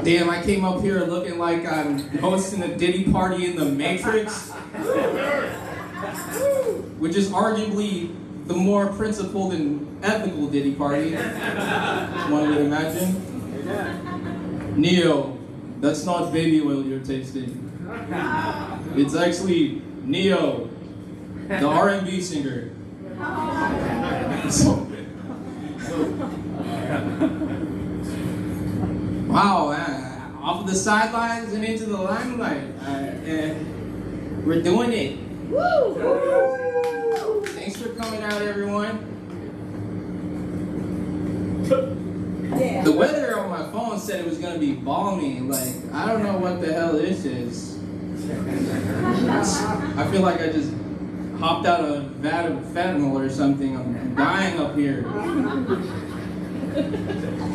Damn, I came up here looking like I'm hosting a Diddy party in the Matrix, which is arguably the more principled and ethical Diddy party, one would imagine. Neo, that's not baby oil you're tasting. It's actually Neo, the R&B singer. Wow, off of the sidelines and into the limelight. We're doing it. Woo! Thanks for coming out, everyone. Yeah. The weather on my phone said it was going to be balmy. Like, I don't know what the hell this is. I feel like I just hopped out of a vat of fentanyl or something. I'm dying up here.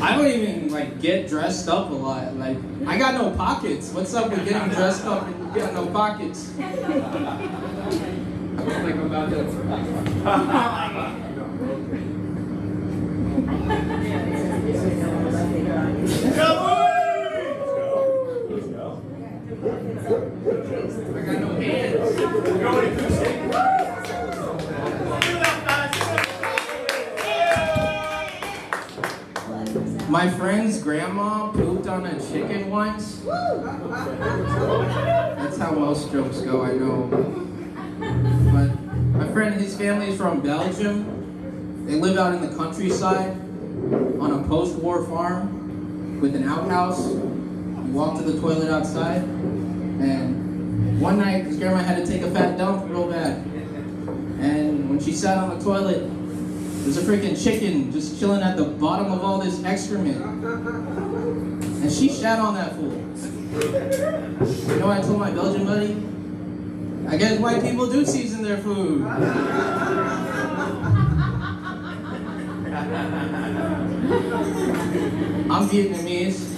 I don't even like get dressed up a lot. Like, I got no pockets. What's up with getting dressed up and you got no pockets? I feel like I'm about to. I got no hands. My friend's grandma pooped on a chicken once. That's how most jokes go, I know. But my friend, his family is from Belgium. They live out in the countryside on a post-war farm with an outhouse. You walk to the toilet outside, and one night his grandma had to take a fat dump real bad. And when she sat on the toilet, there's a freaking chicken just chilling at the bottom of all this excrement. And she shat on that fool. You know what I told my Belgian buddy? I guess white people do season their food. I'm Vietnamese.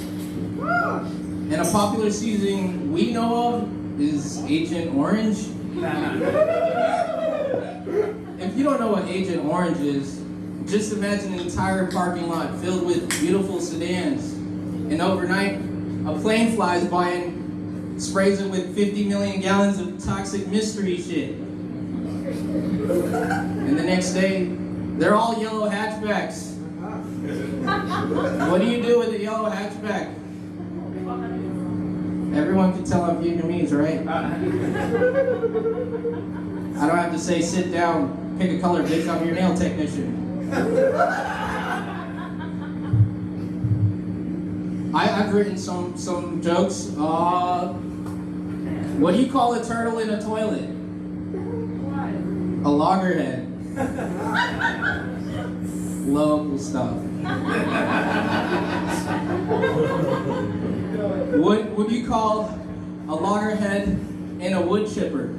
And a popular seasoning we know of is Agent Orange. If you don't know what Agent Orange is, just imagine an entire parking lot filled with beautiful sedans. And overnight, a plane flies by and sprays it with 50 million gallons of toxic mystery shit. And the next day, they're all yellow hatchbacks. What do you do with a yellow hatchback? Everyone can tell I'm Vietnamese, right? I don't have to say, sit down, pick a color, bitch, I'm your nail technician. I've written some jokes. What do you call a turtle in a toilet? A loggerhead. Local stuff. What would you call a loggerhead in a wood chipper?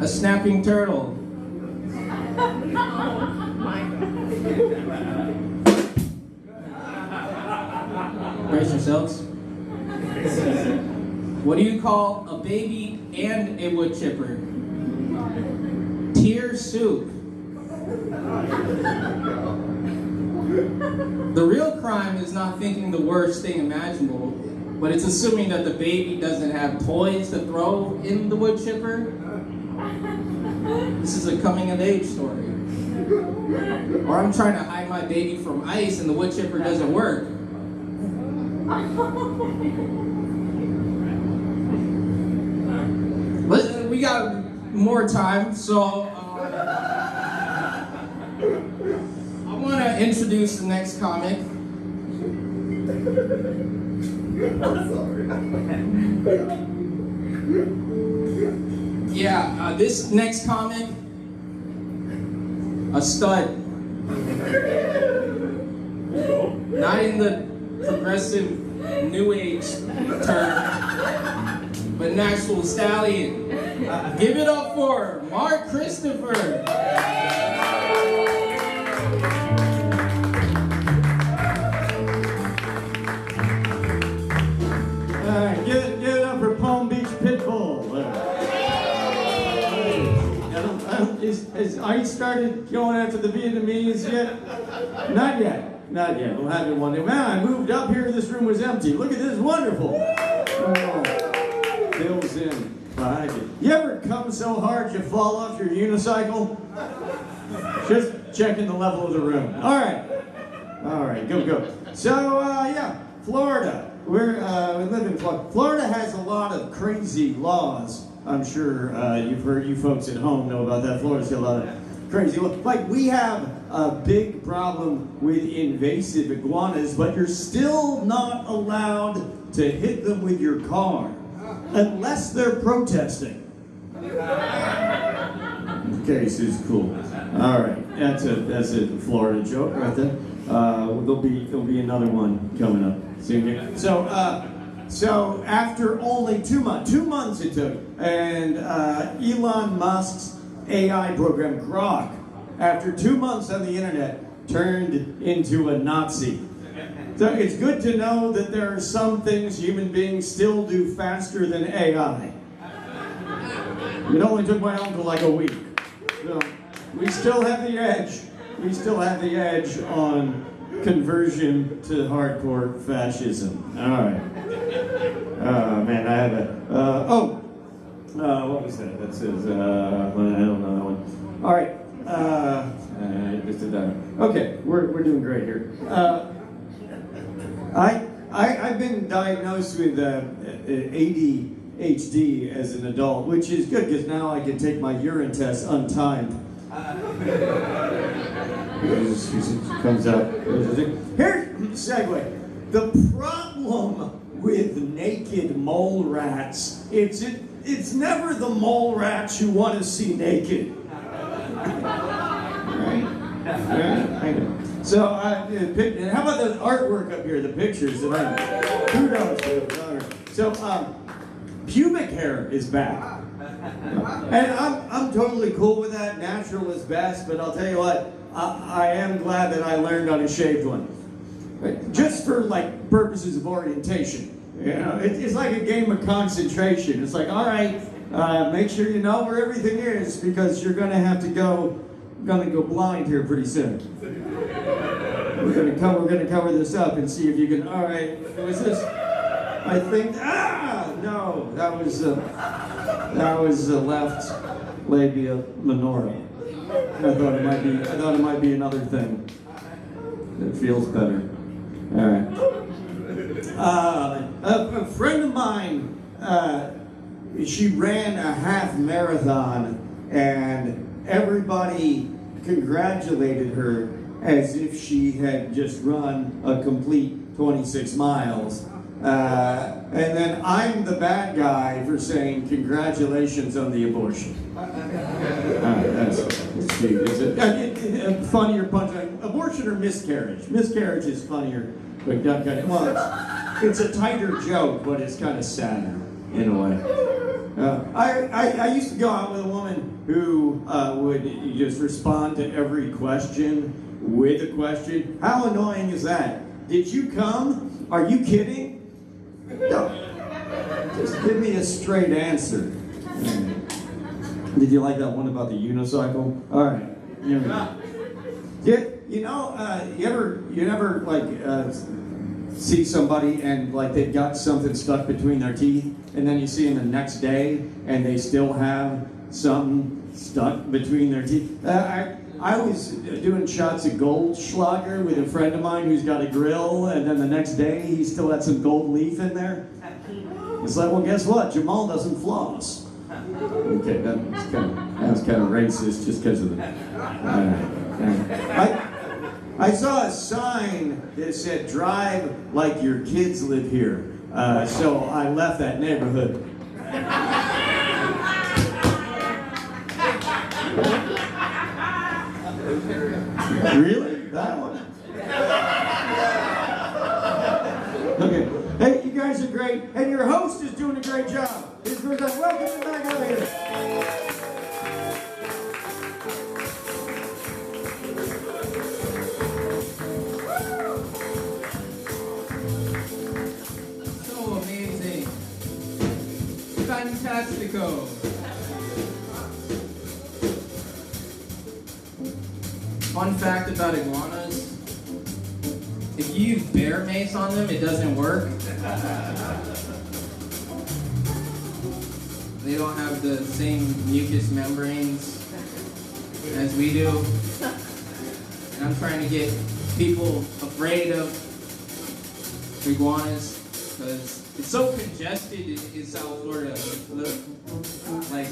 A snapping turtle. Brace yourselves. What do you call a baby and a wood chipper? Tear soup. The real crime is not thinking the worst thing imaginable, but it's assuming that the baby doesn't have toys to throw in the wood chipper. This is a coming-of-age story. Or I'm trying to hide my baby from ice and the wood chipper doesn't work. We got more time, so I want to introduce the next comic. Yeah, this next comic, a stud. Not in the progressive new age term, but an actual stallion. Give it up for Mark Christopher. Give it up for Palm Beach Pitbull. Are you started going after the Vietnamese yet? Not yet. Not yet. We'll have it one day. Man, I moved up here. This room was empty. Look at this. Wonderful. Oh, fills in behind you. You ever come so hard you fall off your unicycle? Just checking the level of the room. All right. All right. Go. So, yeah, Florida. We live in Florida. Florida has a lot of crazy laws. I'm sure you've heard, you folks at home know about that. Florida's got a lot of crazy laws. Like, we have a big problem with invasive iguanas, but you're still not allowed to hit them with your car unless they're protesting. Okay, so it's cool. All right, that's a Florida joke right there. There'll be another one coming up soon. So after only 2 months it took, and Elon Musk's AI program Grok, after 2 months on the internet, turned into a Nazi. So it's good to know that there are some things human beings still do faster than AI. It only took my uncle like a week. So we still have the edge. We still have the edge on conversion to hardcore fascism. All right. Oh man, I have a. What was that? That says. I don't know that one. All right. Just did that. Okay, we're doing great here. I've been diagnosed with ADHD as an adult, which is good because now I can take my urine test untimed. It comes out. Here's segue. The problem with naked mole rats, it's never the mole rats you want to see naked. Right? I know. So, how about the artwork up here, the pictures that kudos to. So, pubic hair is back. And I'm totally cool with that. Natural is best, but I'll tell you what, I am glad that I learned on a shaved one. Just for like purposes of orientation. You know, it's like a game of concentration. It's like, all right, make sure you know where everything is because you're gonna have to go blind here pretty soon. We're gonna cover this up and see if you can. All right, was this? I think. No, that was the left labia minora. I thought it might be another thing. It feels better. All right. A friend of mine, she ran a half marathon, and everybody congratulated her as if she had just run a complete 26 miles. And then I'm the bad guy for saying congratulations on the abortion. That's cute. It's a funnier punchline. Abortion or miscarriage? Miscarriage is funnier, but it's a tighter joke, but it's kind of sadder in a way. I used to go out with a woman who would just respond to every question with a question. How annoying is that? Did you come? Are you kidding? No. Just give me a straight answer. Did you like that one about the unicycle? All right. Here we go. You ever like see somebody and like they've got something stuck between their teeth, and then you see them the next day and they still have something stuck between their teeth? I was doing shots of Goldschlager with a friend of mine who's got a grill, and then the next day he still had some gold leaf in there. It's like, well, guess what? Jamal doesn't floss. Okay, that was kind of racist just because of the. I saw a sign that said "Drive like your kids live here," so I left that neighborhood. Really? That one? Okay. Hey, you guys are great, and your host is doing a great job. His first time. Welcome back out here. So amazing. Fantastico. Fun fact about iguanas, if you use bear mace on them, it doesn't work. They don't have the same mucous membranes as we do. And I'm trying to get people afraid of iguanas because it's so congested in South Florida. Like,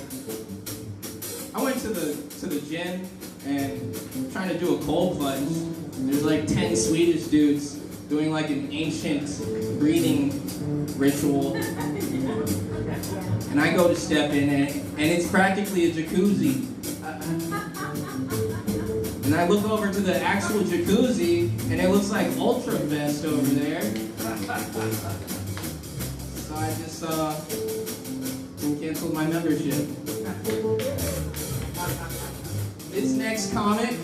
I went to the gym and I'm trying to do a cold plunge. There's like 10 Swedish dudes doing like an ancient breathing ritual. And I go to step in it, and it's practically a jacuzzi. And I look over to the actual jacuzzi, and it looks like Ultra Vest over there. So I just canceled my membership. This next comic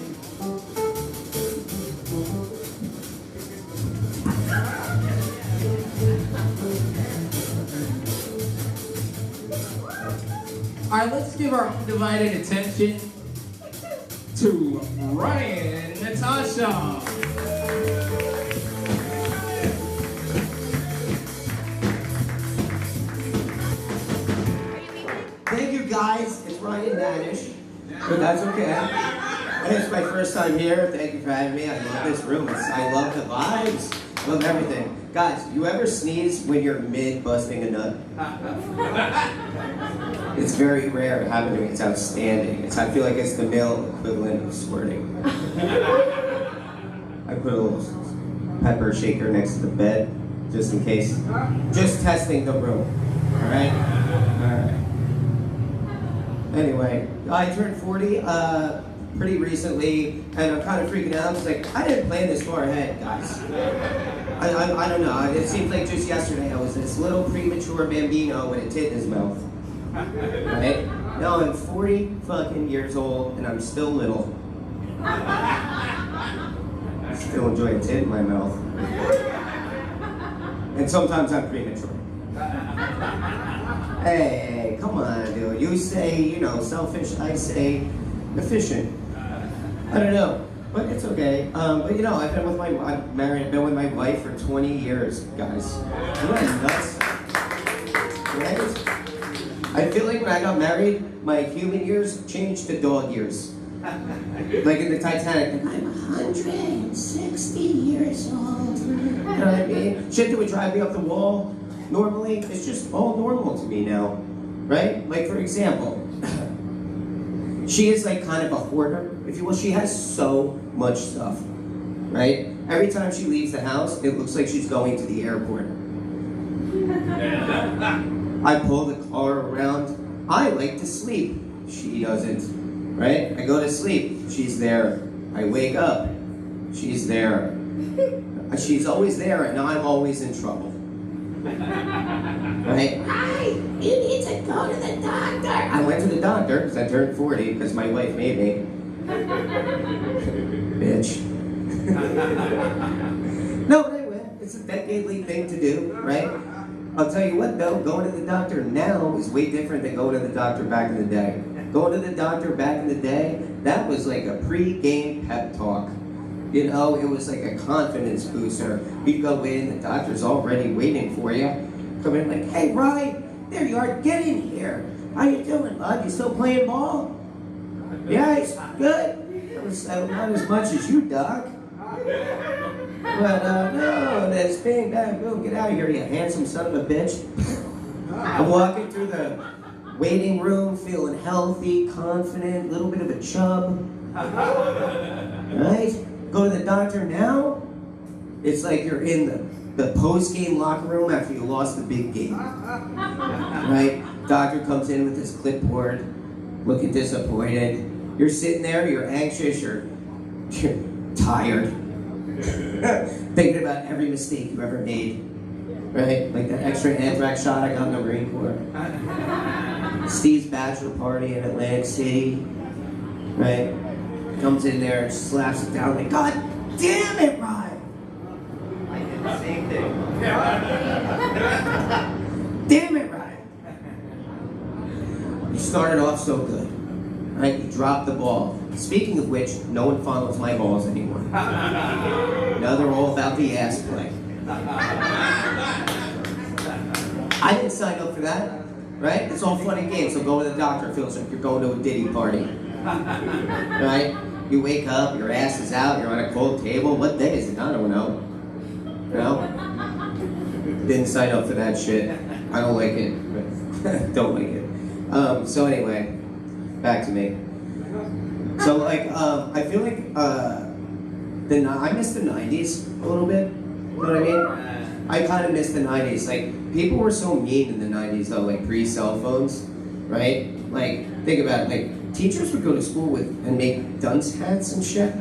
Alright, let's give our undivided attention to Ryan Natasha. Thank you guys, it's Ryan Danish, but that's okay. It's my first time here, thank you for having me. I love this room, I love the vibes, I love everything. Guys, you ever sneeze when you're mid-busting a nut? It's very rare to happen to me, it's outstanding. I feel like it's the male equivalent of squirting. I put a little pepper shaker next to the bed, just in case. Just testing the room, alright? Alright. Anyway, I turned 40 pretty recently, and I'm kind of freaking out. It's like, I didn't plan this far ahead, guys. I don't know, it seems like just yesterday I was this little premature bambino with a tit in his mouth. Right? Now I'm 40 fucking years old, and I'm still little. I still enjoy a tit in my mouth. And sometimes I'm premature. Hey, come on, dude. You say, you know, selfish, I say efficient. I don't know, but it's okay. But you know, I've been with my wife for 20 years, guys. Isn't that nuts? Right? I feel like when I got married, my human years changed to dog years. Like in the Titanic, like, I'm 160 years old. You know what I mean? Shit that would drive me up the wall normally, it's just all normal to me now. Right? Like, for example, she is like kind of a hoarder, if you will. She has so much stuff. Right? Every time she leaves the house, it looks like she's going to the airport. I pull the car around. I like to sleep. She doesn't. Right? I go to sleep. She's there. I wake up. She's there. She's always there, and I'm always in trouble. Right? You need to go to the doctor. I went to the doctor because I turned 40 because my wife made me. Bitch. No, but I went. It's a decade-ly thing to do, right? I'll tell you what though, going to the doctor now is way different than going to the doctor back in the day. Going to the doctor back in the day, that was like a pre-game pep talk. You know, it was like a confidence booster. You go in, the doctor's already waiting for you. Come in like, hey Ryan, there you are, get in here. How you doing, bud? You still playing ball? Yeah, it's good. Not as much as you, doc. But no, that's bang, bang, boom, get out of here, you handsome son of a bitch. I'm walking through the waiting room, feeling healthy, confident, a little bit of a chub. Right? Go to the doctor now, it's like you're in the post-game locker room after you lost the big game. Right? Doctor comes in with his clipboard, looking disappointed. You're sitting there, you're anxious, you're tired. Thinking about every mistake you ever made. Right? Like that extra anthrax shot I got in the Marine Corps. Steve's bachelor party in Atlantic City. Right? Comes in there and slaps it down like, God damn it, Ryan! I did the same thing. Damn it, Ryan! You started off so good. Right? You dropped the ball. Speaking of which, no one follows my balls anymore. Now they're all about the ass play. I didn't sign up for that, right? It's all fun and games. So go to the doctor, it feels like you're going to a Diddy party. Right? You wake up, your ass is out, you're on a cold table. What day is it? I don't know. You know? Didn't sign up for that shit. I don't like it. Don't like it. So anyway, back to me. So like, I feel like I miss the 90s a little bit. You know what I mean? I kind of miss the 90s. Like, people were so mean in the 90s though, like pre-cell phones, right? Like, think about it. Like, teachers would go to school with and make dunce hats and shit,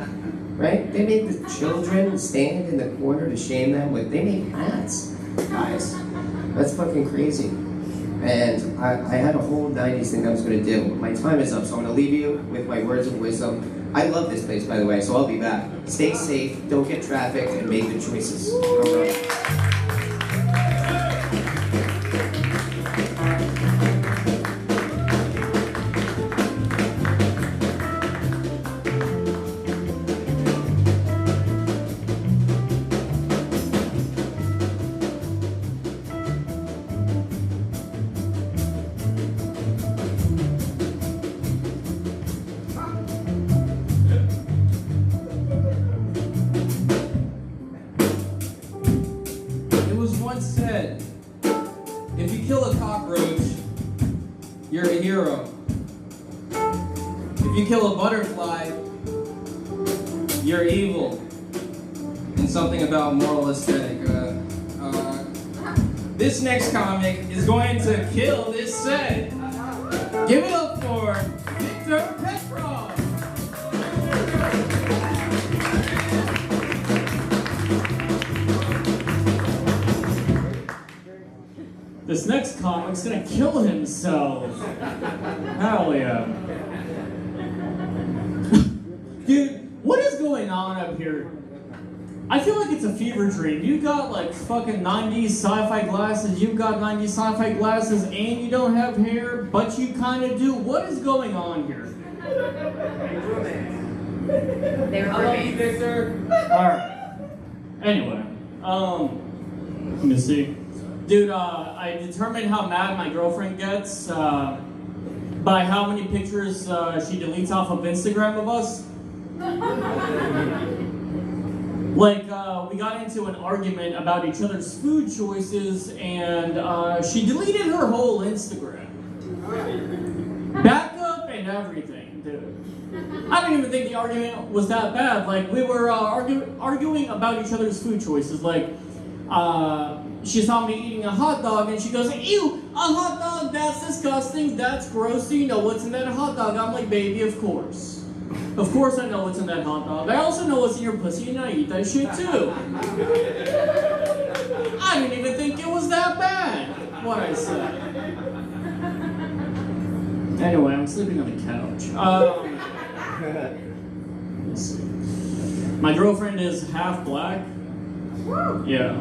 right? They made the children stand in the corner to shame them with. They made hats, guys. That's fucking crazy. And I had a whole 90s thing I was going to do. My time is up, so I'm going to leave you with my words of wisdom. I love this place, by the way, so I'll be back. Stay safe, don't get trafficked, and make good choices. All right. Said, if you kill a cockroach, you're a hero. If you kill a butterfly, you're evil. And something about moral aesthetic. This next comic is going to kill this set. Give it up for Victor Petrov. This next comic's gonna kill himself. Hell yeah. Dude, what is going on up here? I feel like it's a fever dream. You got like fucking 90s sci-fi glasses, you've got 90s sci-fi glasses, and you don't have hair, but you kind of do. What is going on here? They're roommates. Victor. Alright. Anyway, let me see. Dude, I determined how mad my girlfriend gets by how many pictures she deletes off of Instagram of us. Like, we got into an argument about each other's food choices, and she deleted her whole Instagram. Backup and everything, dude. I don't even think the argument was that bad. Like, we were arguing about each other's food choices. Like, she saw me eating a hot dog and she goes, ew, a hot dog, that's disgusting, that's gross, do you know what's in that hot dog? I'm like, baby, of course. Of course I know what's in that hot dog. I also know what's in your pussy and I eat that shit too. I didn't even think it was that bad, what I said. Anyway, I'm sleeping on the couch. Let's see. My girlfriend is half black. Yeah.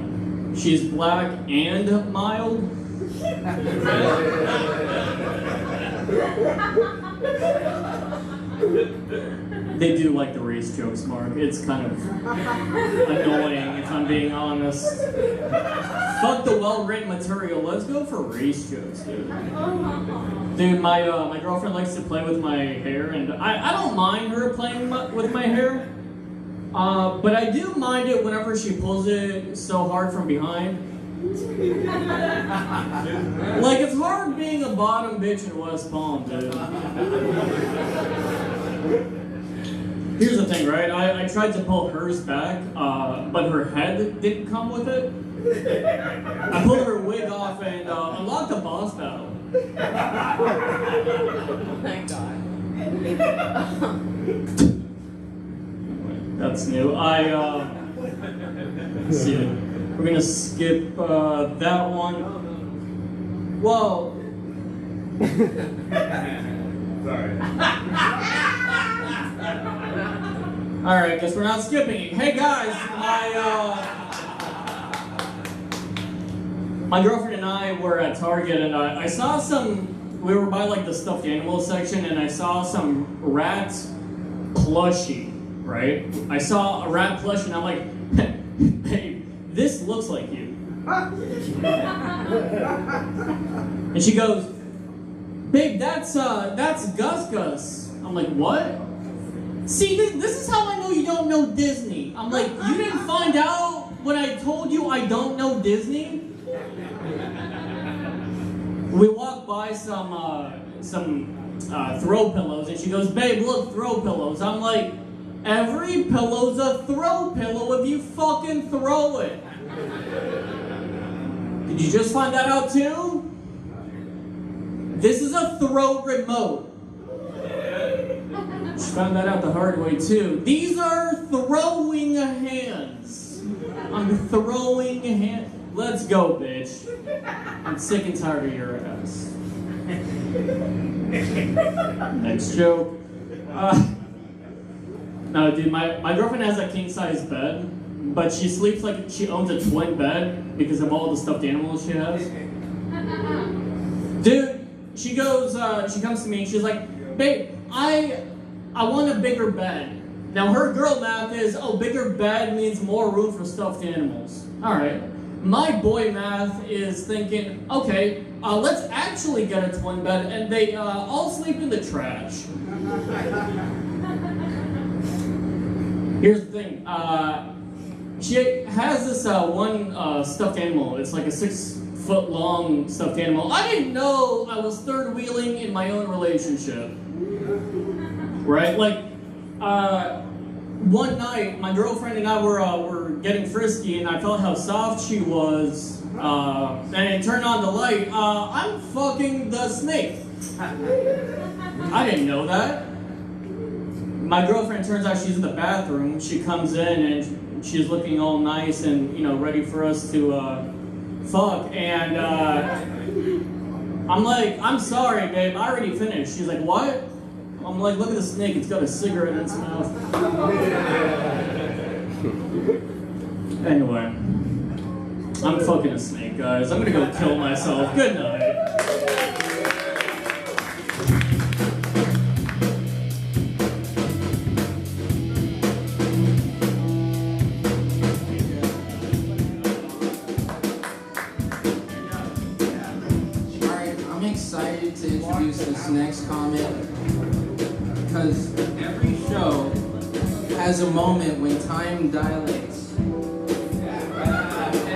She's black and mild. They do like the race jokes, Mark. It's kind of annoying, if I'm being honest. Fuck the well-written material. Let's go for race jokes, dude. Dude, my girlfriend likes to play with my hair, and I don't mind her playing with my hair. But I do mind it whenever she pulls it so hard from behind. Like, it's hard being a bottom bitch in West Palm, dude. Here's the thing, right? I tried to pull hers back, but her head didn't come with it. I pulled her wig off and unlocked a boss battle. Thank God. That's new. Let's see. We're gonna skip that one. Well. Sorry. All right, guess we're not skipping it. Hey guys, my girlfriend and I were at Target, and I saw some we were by like the stuffed animal section, and I saw some rat plushie. Right? I saw a rat plushie, and I'm like, babe, this looks like you. And she goes, babe, that's Gus Gus. I'm like, what? See, this is how I know you don't know Disney. I'm like, you didn't find out when I told you I don't know Disney? We walked by some throw pillows, and she goes, babe, look, throw pillows. I'm like, every pillow's a throw pillow if you fucking throw it. Did you just find that out too? This is a throw remote. She found that out the hard way too. These are throwing hands. I'm throwing hands. Let's go, bitch. I'm sick and tired of your ass. Next joke. No, dude, my girlfriend has a king-size bed, but she sleeps like she owns a twin bed because of all the stuffed animals she has. Dude, she goes, she comes to me and she's like, babe, I want a bigger bed. Now her girl math is, oh, bigger bed means more room for stuffed animals. All right. My boy math is thinking, okay, let's actually get a twin bed and they all sleep in the trash. Here's the thing. She has this one stuffed animal. It's like a 6-foot-long stuffed animal. I didn't know I was third wheeling in my own relationship. Right? Like, one night, my girlfriend and I were getting frisky, and I felt how soft she was, and it turned on the light. I'm fucking the snake. I didn't know that. My girlfriend, turns out she's in the bathroom. She comes in and she's looking all nice and, you know, ready for us to fuck. And I'm like, I'm sorry, babe, I already finished. She's like, what? I'm like, look at the snake, it's got a cigarette in its mouth. Anyway, I'm fucking a snake, guys. I'm gonna go kill myself. Good night. Excited to introduce this next comment because every show has a moment when time dilates and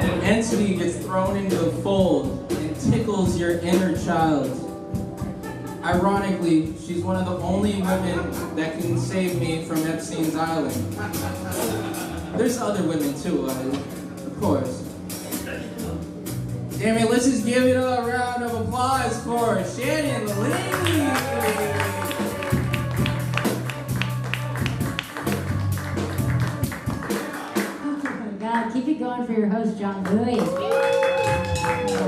an entity gets thrown into the fold and tickles your inner child. Ironically, she's one of the only women that can save me from Epstein's Island. There's other women too, of course. Damn it, let's just give it a round of applause for Shannon Lee! Oh my God, keep it going for your host, John Bowie. Oh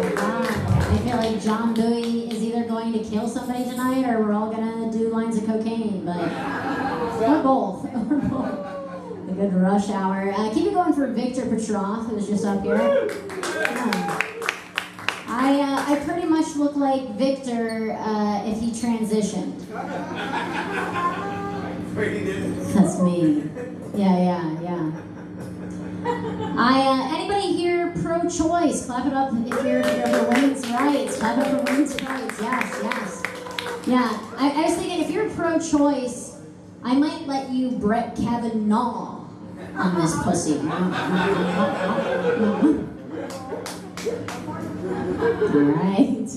my God. I feel like John Bowie is either going to kill somebody tonight or we're all gonna do lines of cocaine, but or both. A good rush hour. Keep it going for Victor Petrov, who was just up here. Yeah. I pretty much look like Victor if he transitioned. That's me. Yeah. Anybody here pro-choice? Clap it up if you're for women's rights. Clap it up for women's rights. Yes. Yeah, I was thinking if you're pro-choice, I might let you Brett Kavanaugh on this pussy. Alright.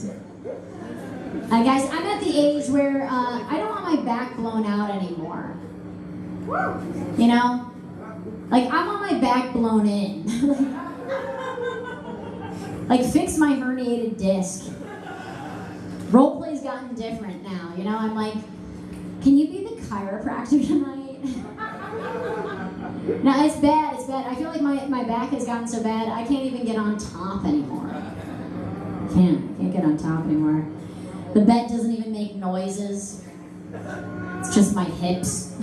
Guys, I'm at the age where I don't want my back blown out anymore. You know? Like, I want my back blown in. Like, fix my herniated disc. Roleplay's gotten different now, you know? I'm like, can you be the chiropractor tonight? No, it's bad. I feel like my back has gotten so bad, I can't even get on top anymore. Can't get on top anymore. The bed doesn't even make noises. It's just my hips.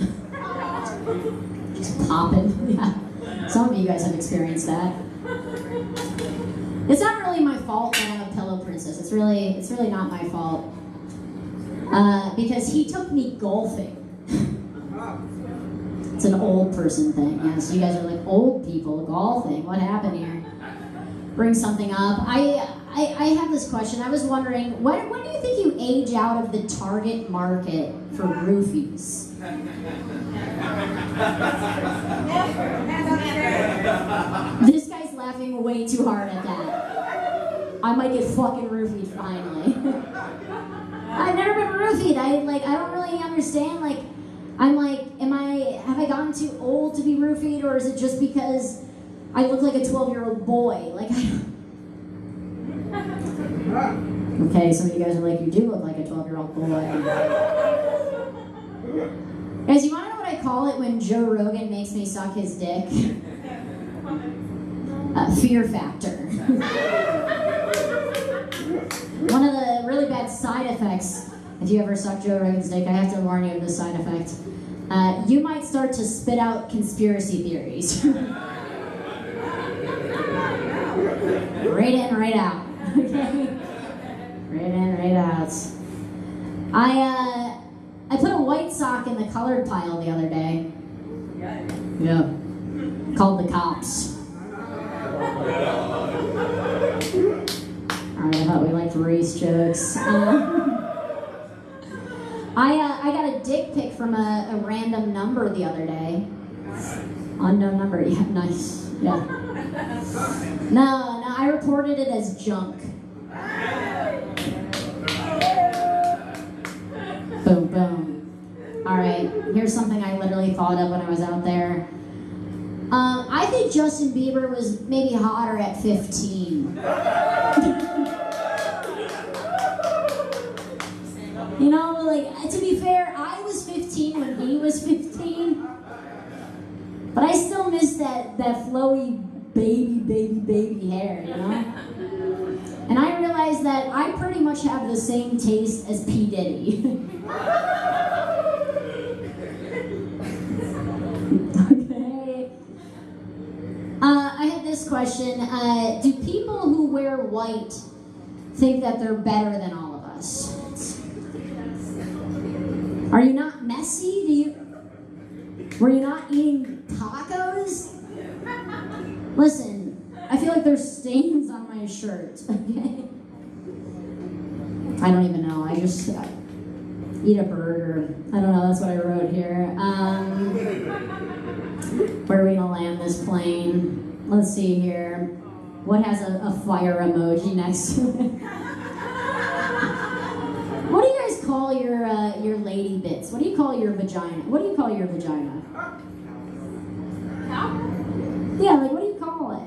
Just popping. Yeah. Some of you guys have experienced that. It's not really my fault that I'm a pillow princess. It's really not my fault. because he took me golfing. It's an old person thing. Yeah, so you guys are like old people golfing. What happened here? Bring something up. I have this question. I was wondering, when do you think you age out of the target market for roofies? This guy's laughing way too hard at that. I might get fucking roofied finally. I've never been roofied. I don't really understand. Have I gotten too old to be roofied, or is it just because I look like a 12-year-old boy? Okay, some of you guys are like, you do look like a 12-year-old boy. Guys, you want to know what I call it when Joe Rogan makes me suck his dick? Fear factor. One of the really bad side effects, if you ever suck Joe Rogan's dick, I have to warn you of this side effect. You might start to spit out conspiracy theories. Right in, right out. Okay? Right in, right out. I put a white sock in the colored pile the other day. Yeah. Called the cops. Alright, I thought we liked race jokes. I got a dick pic from a random number the other day. Unknown number, yeah, nice. Yeah. No, I reported it as junk. Boom, boom. Alright, here's something I literally thought of when I was out there. I think Justin Bieber was maybe hotter at 15. You know, to be fair, I was 15 when he was 15. But I still miss that flowy baby hair, you know? And I realized that I pretty much have the same taste as P. Diddy. Okay. I have this question. Do people who wear white think that they're better than all of us? Are you not messy? Were you not eating tacos? Listen, I feel like there's stains on my shirt, okay? I don't even know. I just eat a burger. I don't know. That's what I wrote here. Where are we gonna land this plane? Let's see here. What has a fire emoji next to it? What do you guys call your lady bits? What do you call your vagina? What do you call your vagina? Yeah, what do you call it?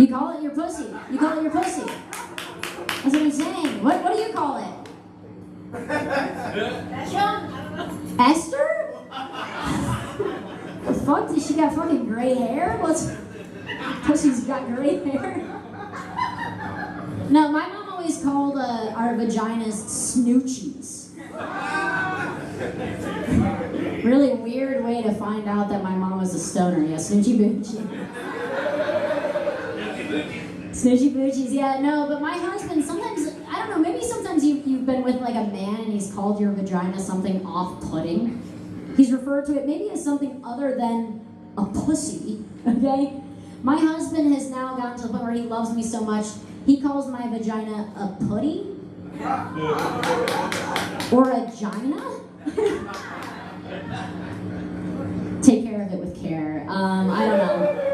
You call it your pussy. You call it your pussy. That's what I'm saying. What do you call it? Esther? The fuck? Does she got fucking gray hair? Pussy's got gray hair? No, my mom always called our vaginas snoochies. Really weird way to find out that my mom was a stoner. Yeah, snoochie boochie. Snoochie boochies, yeah, no, but my husband sometimes, I don't know, maybe sometimes you've been with a man and he's called your vagina something off-putting. He's referred to it maybe as something other than a pussy, okay? My husband has now gotten to the point where he loves me so much, he calls my vagina a putty? Or a gina? Take care of it with care. I don't know.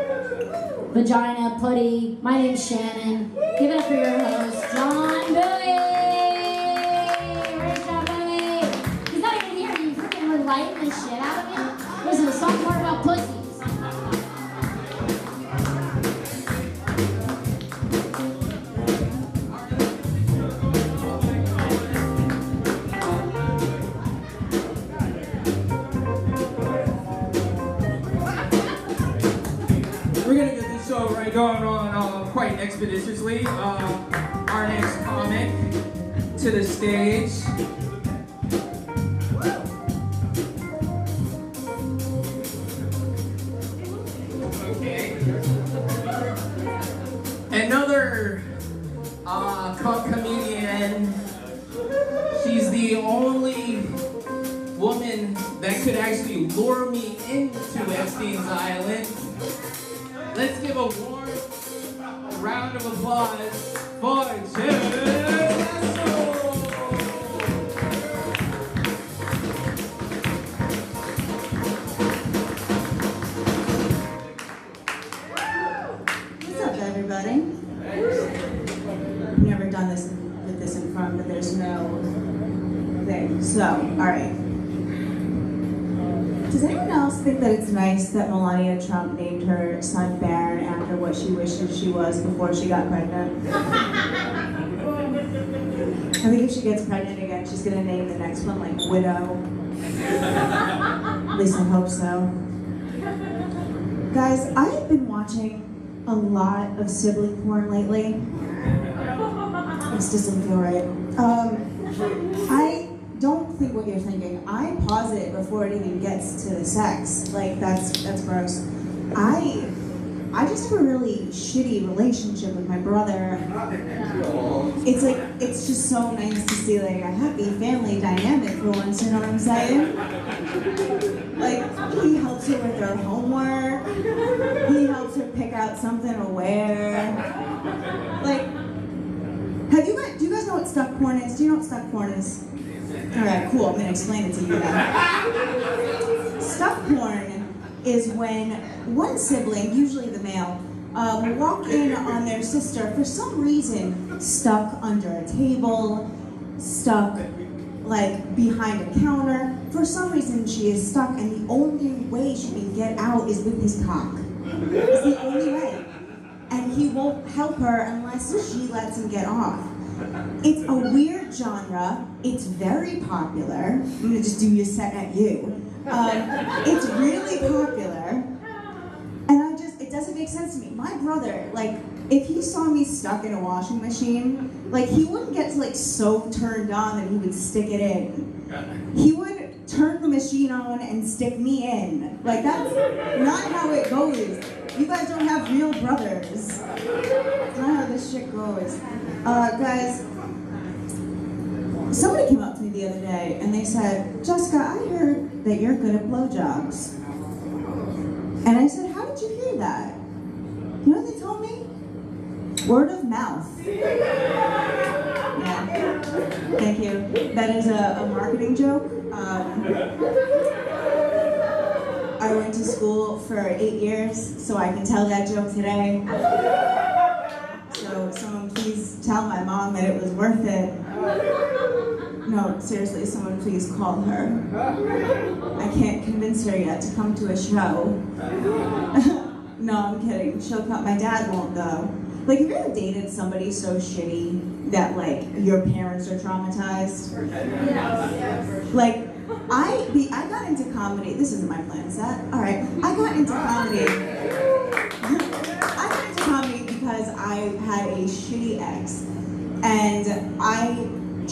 Vagina, putty. My name's Shannon. Give it up for your host, John Bowie. Great job, Bowie. He's not even here. You freaking were lighting the shit out of me. Listen, let's talk more about pussies. We're gonna get this show going on quite expeditiously. Our next comic to the stage. Okay. a cuck comedian. She's the only woman that could actually lure me into Epstein's Island. Let's give a warm round of applause for Jen. What's up, everybody? I've never done this with this in front, but there's no thing. So, all right. Does anyone else think that it's nice that Melania Trump named her son Barron after what she wishes she was before she got pregnant? I think if she gets pregnant again, she's gonna name the next one like Widow. At least I hope so. Guys, I have been watching a lot of sibling porn lately. This doesn't feel right. I don't think what you're thinking. I pause it before it even gets to the sex. Like that's gross. I just have a really shitty relationship with my brother. It's like it's just so nice to see like a happy family dynamic for once, you know what I'm saying? Like he helps her with her homework, he helps her pick out something to wear. Like do you guys know what stuck porn is? Do you know what stuck porn is? Alright, cool, I'm gonna explain it to you then. Stuck porn is when one sibling, usually the male, will walk in on their sister for some reason stuck under a table, stuck like behind a counter. For some reason she is stuck and the only way she can get out is with his cock. It's the only way. And he won't help her unless she lets him get off. It's a weird genre. It's very popular. I'm gonna just do your set at you. It's really popular. And it doesn't make sense to me. My brother, like, if he saw me stuck in a washing machine, like, he wouldn't get like so turned on that he would stick it in. He would turn the machine on and stick me in. Like, that's not how it goes. You guys don't have real brothers. That's not how this shit goes. Guys, somebody came up to me the other day and they said, Jessica, I heard that you're good at blowjobs. And I said, how did you hear that? You know what they told me? Word of mouth. Yeah. Thank you. That is a marketing joke. I went to school for 8 years, so I can tell that joke today. So someone please tell my mom that it was worth it. No, seriously, someone please call her. I can't convince her yet to come to a show. No, I'm kidding. She'll come. My dad won't though. Like, have you ever dated somebody so shitty that like your parents are traumatized? Like, I got into comedy. This isn't my plan, is that? All right. I got into comedy. I got into comedy because I had a shitty ex, and I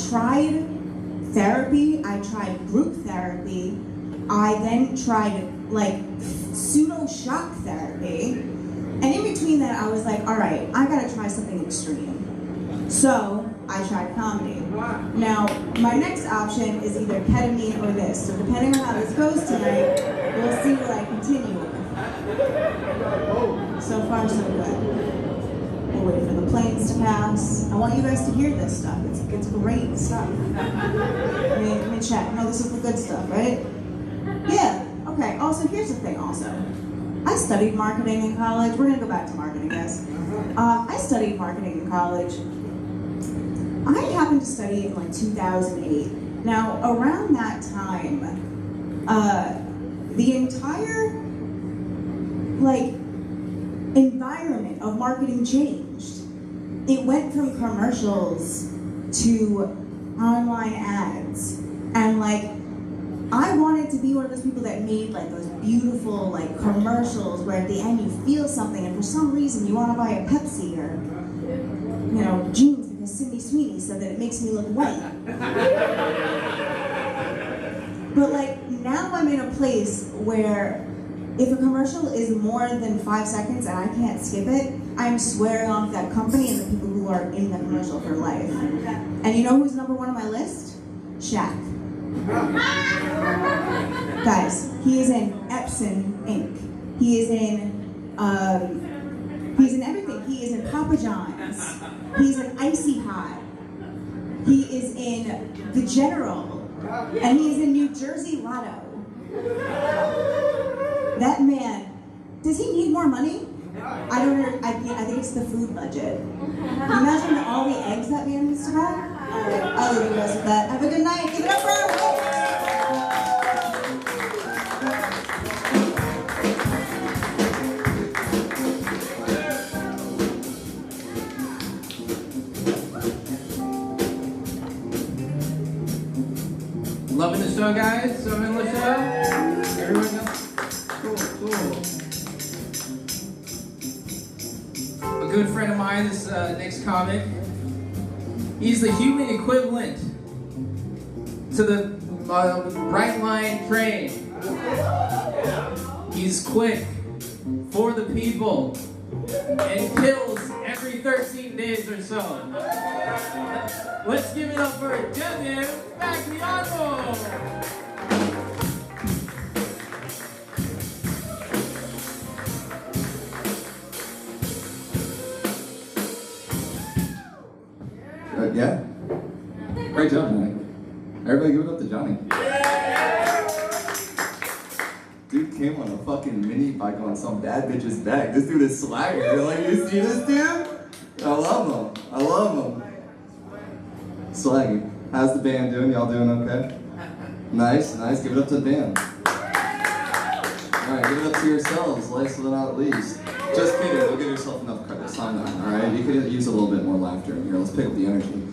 tried therapy. I tried group therapy. I then tried like pseudo shock therapy, and in between that, I was like, all right, I gotta try something extreme. So I tried comedy. Now, my next option is either ketamine or this. So depending on how this goes tonight, we'll see what I continue with. So far, so good. We'll wait for the planes to pass. I want you guys to hear this stuff. It's great stuff. Let me check. No, this is the good stuff, right? Yeah. Okay. Also, here's the thing. Also, I studied marketing in college. We're gonna go back to marketing, guys. I studied marketing in college. I happened to study in like 2008. Now, around that time, the entire like environment of marketing changed. It went from commercials to online ads, and like I wanted to be one of those people that made like those beautiful like commercials where at the end you feel something, and for some reason you want to buy a Pepsi or jeans because Sydney Sweeney said that it makes me look white. But like now I'm in a place where if a commercial is more than 5 seconds and I can't skip it, I'm swearing off that company and the people who who are in the commercial for life. And you know who's number one on my list? Shaq. Guys, he is in Epson Inc. He is in everything. He is in Papa John's. He's in Icy Hot. He is in The General. And he is in New Jersey Lotto. That man, does he need more money? I don't know. I think it's the food budget. Can you imagine all the eggs that man needs to buy? Alright, I'll leave you guys with that. Have a good night. Give it up for our host. Loving the show, guys? Loving the show? Everyone else? Cool. A good friend of mine, this next comic, he's the human equivalent to the Bright Line train. He's quick, for the people, and kills every 13 days or so. Let's give it up for Devin Magliano! Yeah. Great job, Johnny. Everybody give it up to Johnny. Dude came on a fucking mini bike on some bad bitch's back. This dude is swagger. You're like, you see this dude? I love him. Swaggy. How's the band doing? Y'all doing okay? Nice. Give it up to the band. Alright, give it up to yourselves, last but not least. Just kidding, don't give yourself enough credit. Calm down, alright? You could use a little bit more laughter in here. Let's pick up the energy.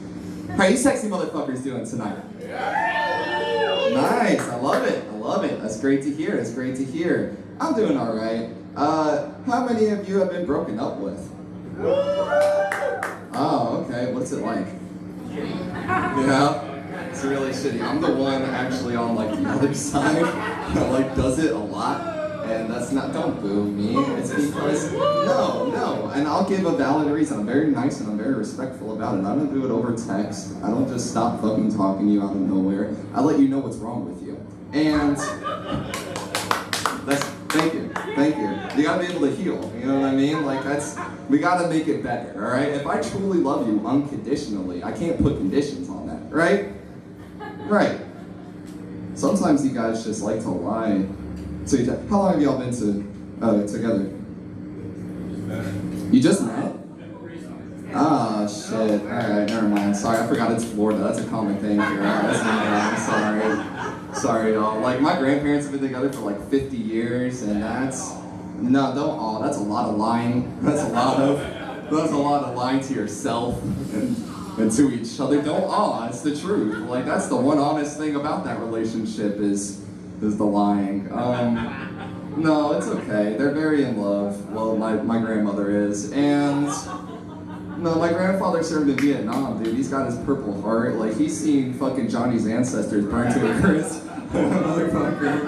How you sexy motherfuckers doing tonight? Nice, I love it. That's great to hear. I'm doing alright. How many of you have been broken up with? Oh, okay, what's it like? Yeah, it's really shitty. I'm the one actually on like the other side that like does it a lot. And that's not, don't boo me, it's because, no, and I'll give a valid reason. I'm very nice and I'm very respectful about it. I don't do it over text. I don't just stop fucking talking to you out of nowhere. I let you know what's wrong with you. And thank you. You gotta be able to heal, you know what I mean? Like we gotta make it better, all right? If I truly love you unconditionally, I can't put conditions on that, right? Right. Sometimes you guys just like to lie. So how long have y'all been together? You just met? Ah, shit. Alright, never mind. Sorry, I forgot it's Florida. That's a common thing here. That's I'm sorry, y'all. Like, my grandparents have been together for like 50 years, and that's a lot of lying. That's a lot of lying to yourself and to each other. It's the truth. Like, that's the one honest thing about that relationship is the lying. No, it's okay. They're very in love. Well, my grandmother is. And no, my grandfather served in Vietnam, dude. He's got his Purple Heart. Like, he's seen fucking Johnny's ancestors burn to a crisp. Motherfucker.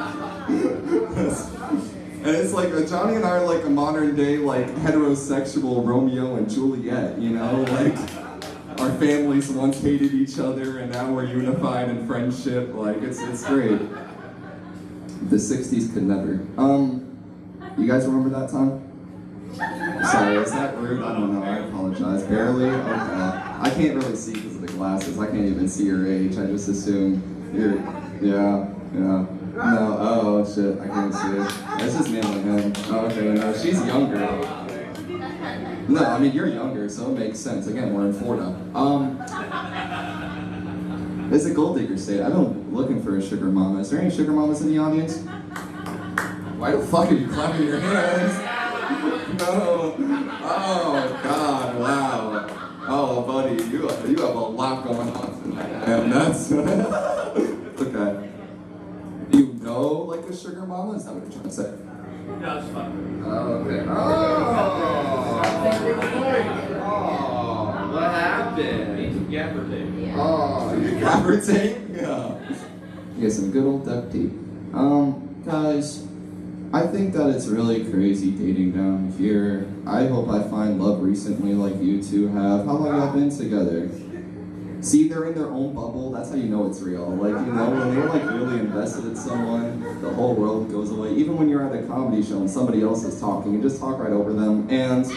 And it's like, Johnny and I are like a modern day, like, heterosexual Romeo and Juliet, you know? Like, our families once hated each other and now we're unified in friendship. Like, it's great. The 60s could never. You guys remember that time? Sorry, is that rude? I don't know, I apologize. Barely? Okay. I can't really see because of the glasses. I can't even see your age. I just assume you're, yeah. No, oh shit, I can't see it. It's just me and him. Oh, okay, no, she's younger. No, I mean, you're younger, so it makes sense. Again, we're in Florida. It's a gold digger state. I've been looking for a sugar mama. Is there any sugar mamas in the audience? Why the fuck are you clapping your hands? No. Oh, God, wow. Oh, buddy, you have a lot going on tonight. And that's... okay. You know, like, a sugar mama? Is that what you're trying to say? No, it's fine. Oh, okay. Oh, what happened? Gaffer tape. Oh, you gaffer tape? Yeah. You get some good old duct tape. Guys, I think that it's really crazy dating down here. I hope I find love recently like you two have. How long y'all been together? See, they're in their own bubble. That's how you know it's real. Like, you know, when they're like really invested in someone, the whole world goes away. Even when you're at a comedy show and somebody else is talking, you just talk right over them. And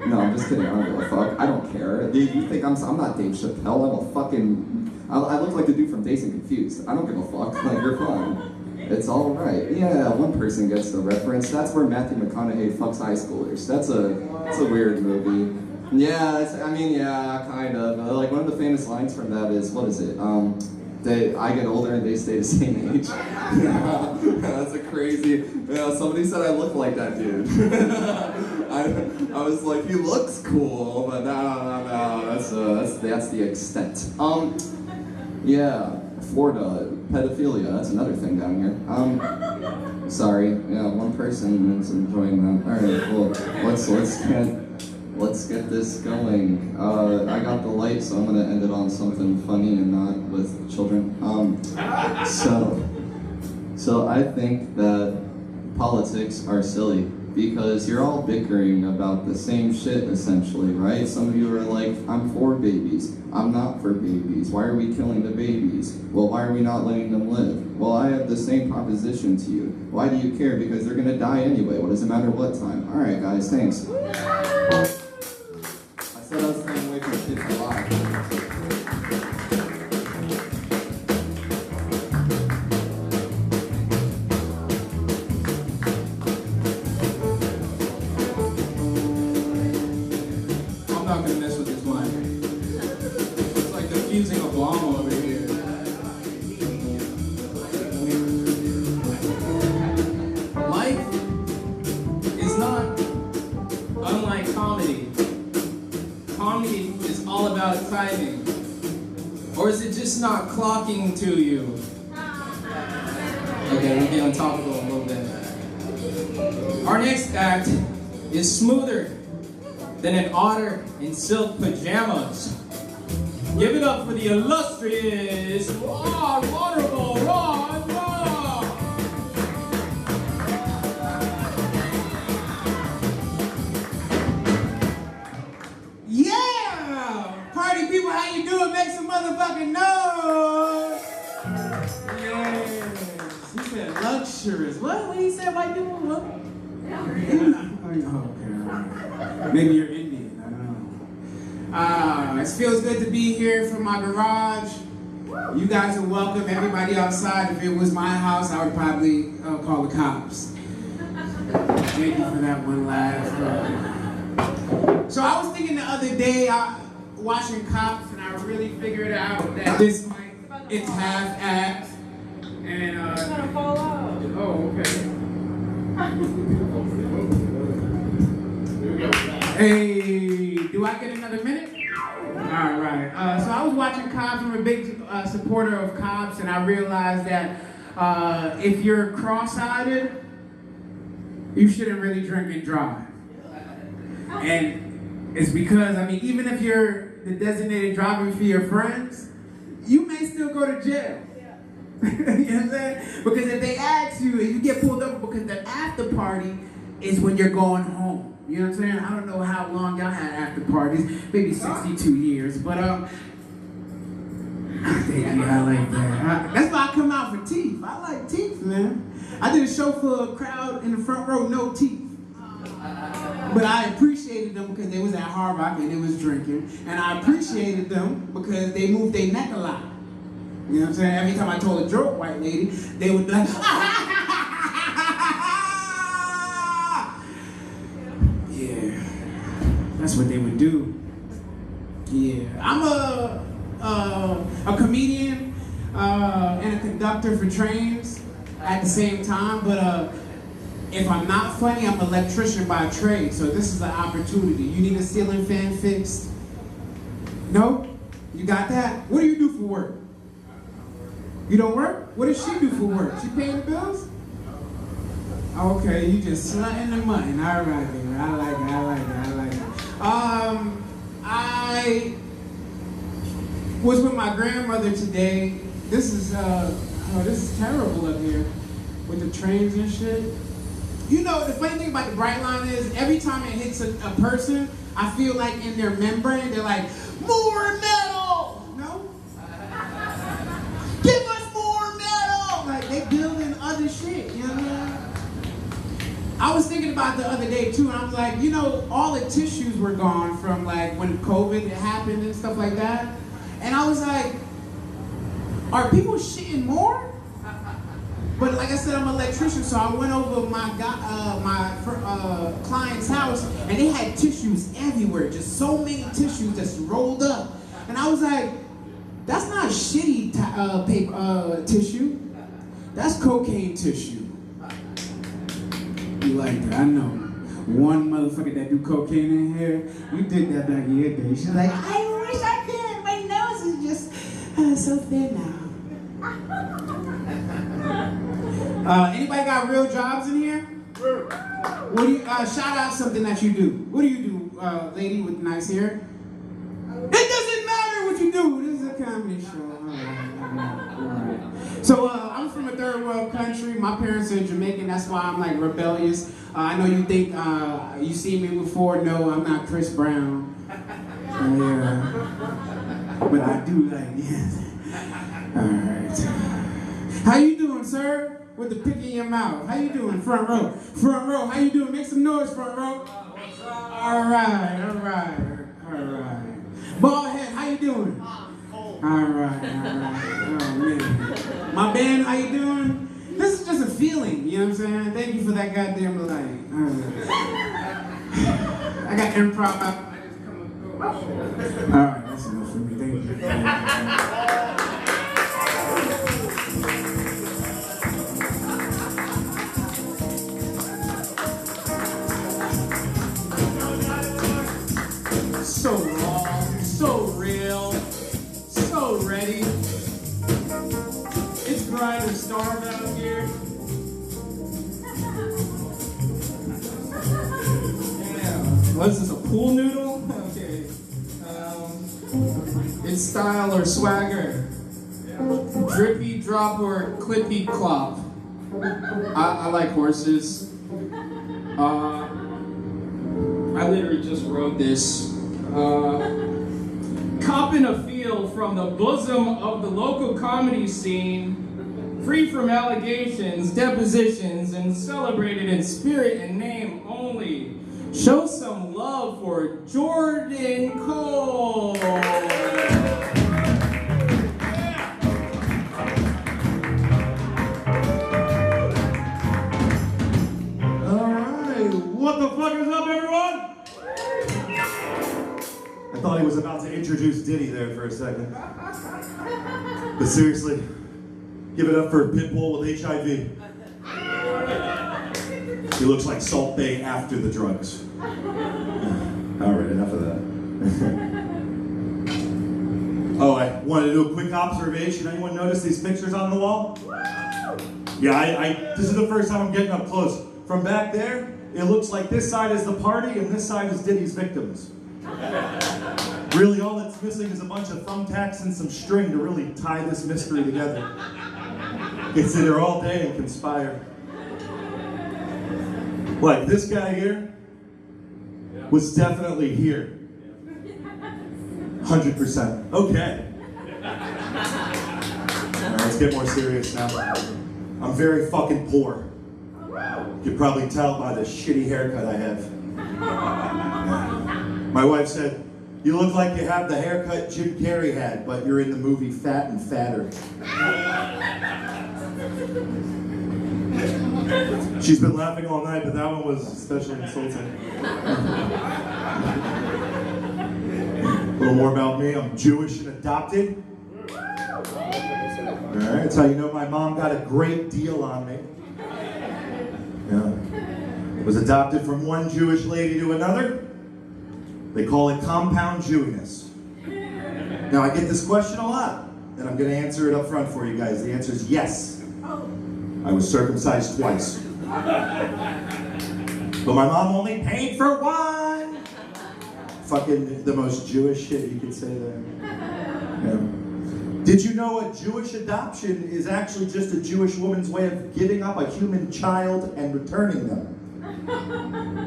no, I'm just kidding. I don't give a fuck. I don't care. You think I'm not Dave Chappelle? I'm a fucking. I look like the dude from Dazed and Confused. I don't give a fuck. Like, you're fine. It's all right. Yeah, one person gets the reference. That's where Matthew McConaughey fucks high schoolers. That's a weird movie. Yeah, yeah, kind of. Like, one of the famous lines from that is, what is it? I get older and they stay the same age. That's a crazy. Yeah, somebody said I look like that dude. I was like, he looks cool, but no. That's the extent. Yeah, Florida pedophilia. That's another thing down here. Sorry. Yeah, one person is enjoying that. All right. Well, let's get this going. I got the light, so I'm gonna end it on something funny and not with children. So I think that politics are silly because you're all bickering about the same shit essentially, right? Some of you are like, I'm for babies. I'm not for babies. Why are we killing the babies? Well, why are we not letting them live? Well, I have the same proposition to you. Why do you care? Because they're gonna die anyway. What does it matter what time? All right, guys, thanks. I said I was staying away from kids alive. I'm not gonna mess with this mic. It's like diffusing a bomb over here. Life is not unlike comedy. Comedy is all about timing. Or is it just not clocking to you? Okay, we're getting topical a little bit. Our next act is smoother than an otter in silk pajamas. Give it up for the illustrious Ron Waterbowl, Ron Raw! Yeah! Party people, how you doing? Make some motherfucking noise! Yes. He said luxurious. What he said white people? What? Okay. Maybe you're Indian. I don't know. It feels good to be here from my garage. You guys are welcome. Everybody outside. If it was my house, I would probably call the cops. Thank you for that one laugh. So I was thinking the other day, watching Cops, and I really figured out that it's half act. And It's gonna fall out. oh, okay. Hey, do I get another minute? All right. So I was watching Cops. I'm a big supporter of Cops, and I realized that if you're cross-eyed, you shouldn't really drink and drive. And it's because, I mean, even if you're the designated driver for your friends, you may still go to jail. You know what I'm saying? Because if they ask you and you get pulled over, because the after party is when you're going home. You know what I'm saying? I don't know how long y'all had after parties, maybe 62 years, but thank you, I like that. That's why I come out for teeth. I like teeth, man. I did a show for a crowd in the front row, no teeth. But I appreciated them because they was at Hard Rock and they was drinking. And I appreciated them because they moved their neck a lot. You know what I'm saying? Every time I told a joke, white lady, they would be like, yeah, that's what they would do. Yeah, I'm a comedian and a conductor for trains at the same time, but if I'm not funny, I'm an electrician by trade, so this is an opportunity. You need a ceiling fan fixed? No? You got that? What do you do for work? You don't work? What does she do for work? She paying the bills? Okay, you just slutting the money. All right, baby. I like it, I like it, I like it. I was with my grandmother today. This is terrible up here with the trains and shit. You know, the funny thing about the bright line is every time it hits a person, I feel like in their membrane, they're like, more metal! No? Give us more metal! Like, they building other shit, you know what I mean? I was thinking about the other day, too, and I was like, you know, all the tissues were gone from, like, when COVID happened and stuff like that. And I was like, are people shitting more? But like I said, I'm an electrician, so I went over my client's house, and they had tissues everywhere, just so many tissues just rolled up. And I was like, that's not shitty tissue. That's cocaine tissue. You like that? I know. One motherfucker that do cocaine in here, you did that back in your day. She's like, I wish I could. My nose is just so thin now. Anybody got real jobs in here? What do you, shout out something that you do. What do you do, lady with nice hair? It doesn't matter what you do. This is a comedy show. All right. So I'm from a third world country. My parents are Jamaican. That's why I'm like rebellious. I know you think you see me before. No, I'm not Chris Brown. Yeah. But I do like, yes. All right. How you doing, sir? With the pick in your mouth. How you doing? Front row. Front row. How you doing? Make some noise, front row. All right, all right, all right. Bald head, how you doing? All right, all right. Oh, man. My band, how you doing? This is just a feeling, you know what I'm saying? Thank you for that goddamn light. I got improv out. I just come and go. All right, that's enough for me. Thank you. So raw, so real, so ready. It's grind and starve out here. Yeah. What is this, a pool noodle? Okay. It's style or swagger. Drippy drop or clippy clop. I like horses. I literally just wrote this. Copping a feel from the bosom of the local comedy scene, free from allegations, depositions, and celebrated in spirit and name only. Show some love for Jordan Cole. All right, what the fuck is up, everyone? I thought he was about to introduce Diddy there for a second. But seriously, give it up for Pitbull with HIV. He looks like Salt Bae after the drugs. All right, enough of that. Oh, I wanted to do a quick observation. Anyone notice these pictures on the wall? Yeah, this is the first time I'm getting up close. From back there, it looks like this side is the party and this side is Diddy's victims. Really, all that's missing is a bunch of thumbtacks and some string to really tie this mystery together. They sit there all day and conspire. Like, this guy here was definitely here. 100%. Okay. All right, let's get more serious now. I'm very fucking poor. You can probably tell by the shitty haircut I have. My wife said, you look like you have the haircut Jim Carrey had, but you're in the movie Fat and Fatter. She's been laughing all night, but that one was especially insulting. A little more about me. I'm Jewish and adopted. All right, that's how you know my mom got a great deal on me. Yeah. Was adopted from one Jewish lady to another. They call it compound Jewiness. Now, I get this question a lot, and I'm going to answer it up front for you guys. The answer is yes. I was circumcised twice. But my mom only paid for one! Fucking the most Jewish shit you could say there. Yeah. Did you know a Jewish adoption is actually just a Jewish woman's way of giving up a human child and returning them?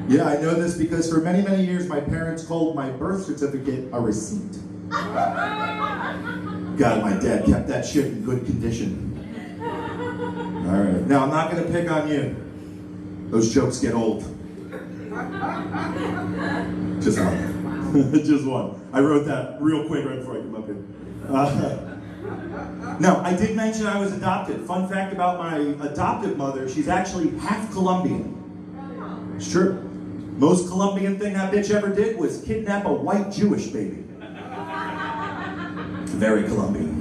Yeah, I know this because for many, many years my parents called my birth certificate a receipt. God, my dad kept that shit in good condition. All right. Now, I'm not going to pick on you. Those jokes get old. Just one. Just one. I wrote that real quick right before I came up here. Now, I did mention I was adopted. Fun fact about my adoptive mother, she's actually half Colombian. It's true. Most Colombian thing that bitch ever did was kidnap a white Jewish baby. Very Colombian.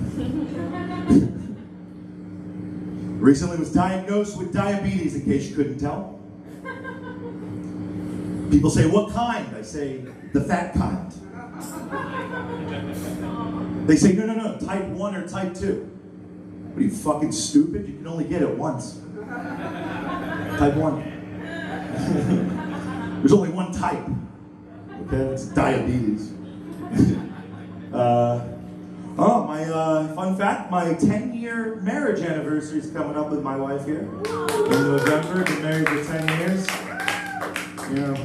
Recently was diagnosed with diabetes, in case you couldn't tell. People say, what kind? I say, the fat kind. They say, no, type 1 or type 2. What are you, fucking stupid? You can only get it once. Type 1. There's only one type. Okay, it's diabetes. My fun fact, my 10-year marriage anniversary is coming up with my wife here. In November, been married for 10 years. Yeah.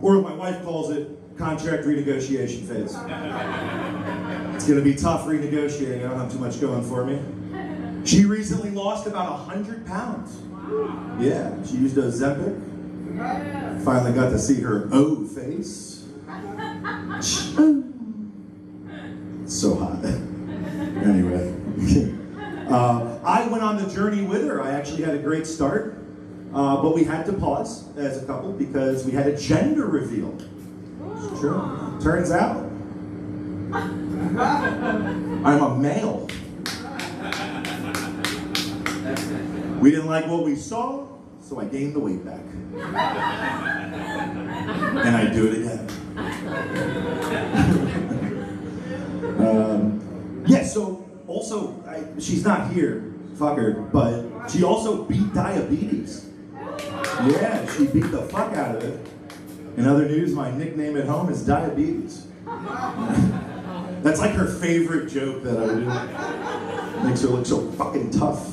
Or my wife calls it contract renegotiation phase. It's gonna be tough renegotiating, I don't have too much going for me. She recently lost about 100 pounds. Yeah, she used Ozempic. Finally got to see her O face. So hot. Anyway. I went on the journey with her. I actually had a great start. But we had to pause as a couple because we had a gender reveal. It's true. Turns out, I'm a male. We didn't like what we saw, so I gained the weight back. And I do it again. Yeah, so also, she's not here, fuck her, but she also beat diabetes. Yeah, she beat the fuck out of it. In other news, my nickname at home is Diabetes. That's like her favorite joke that I do. Makes her look so fucking tough.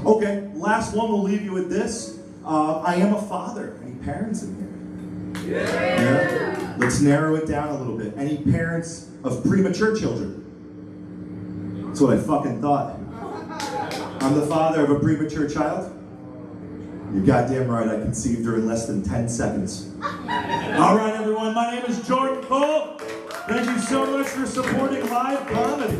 Okay, last one, we'll leave you with this. I am a father. Any parents in here? Yeah. Let's narrow it down a little bit. Any parents of premature children? That's what I fucking thought. I'm the father of a premature child. You're goddamn right, I conceived her in less than 10 seconds. All right, everyone, my name is Jordan Cole. Thank you so much for supporting live comedy.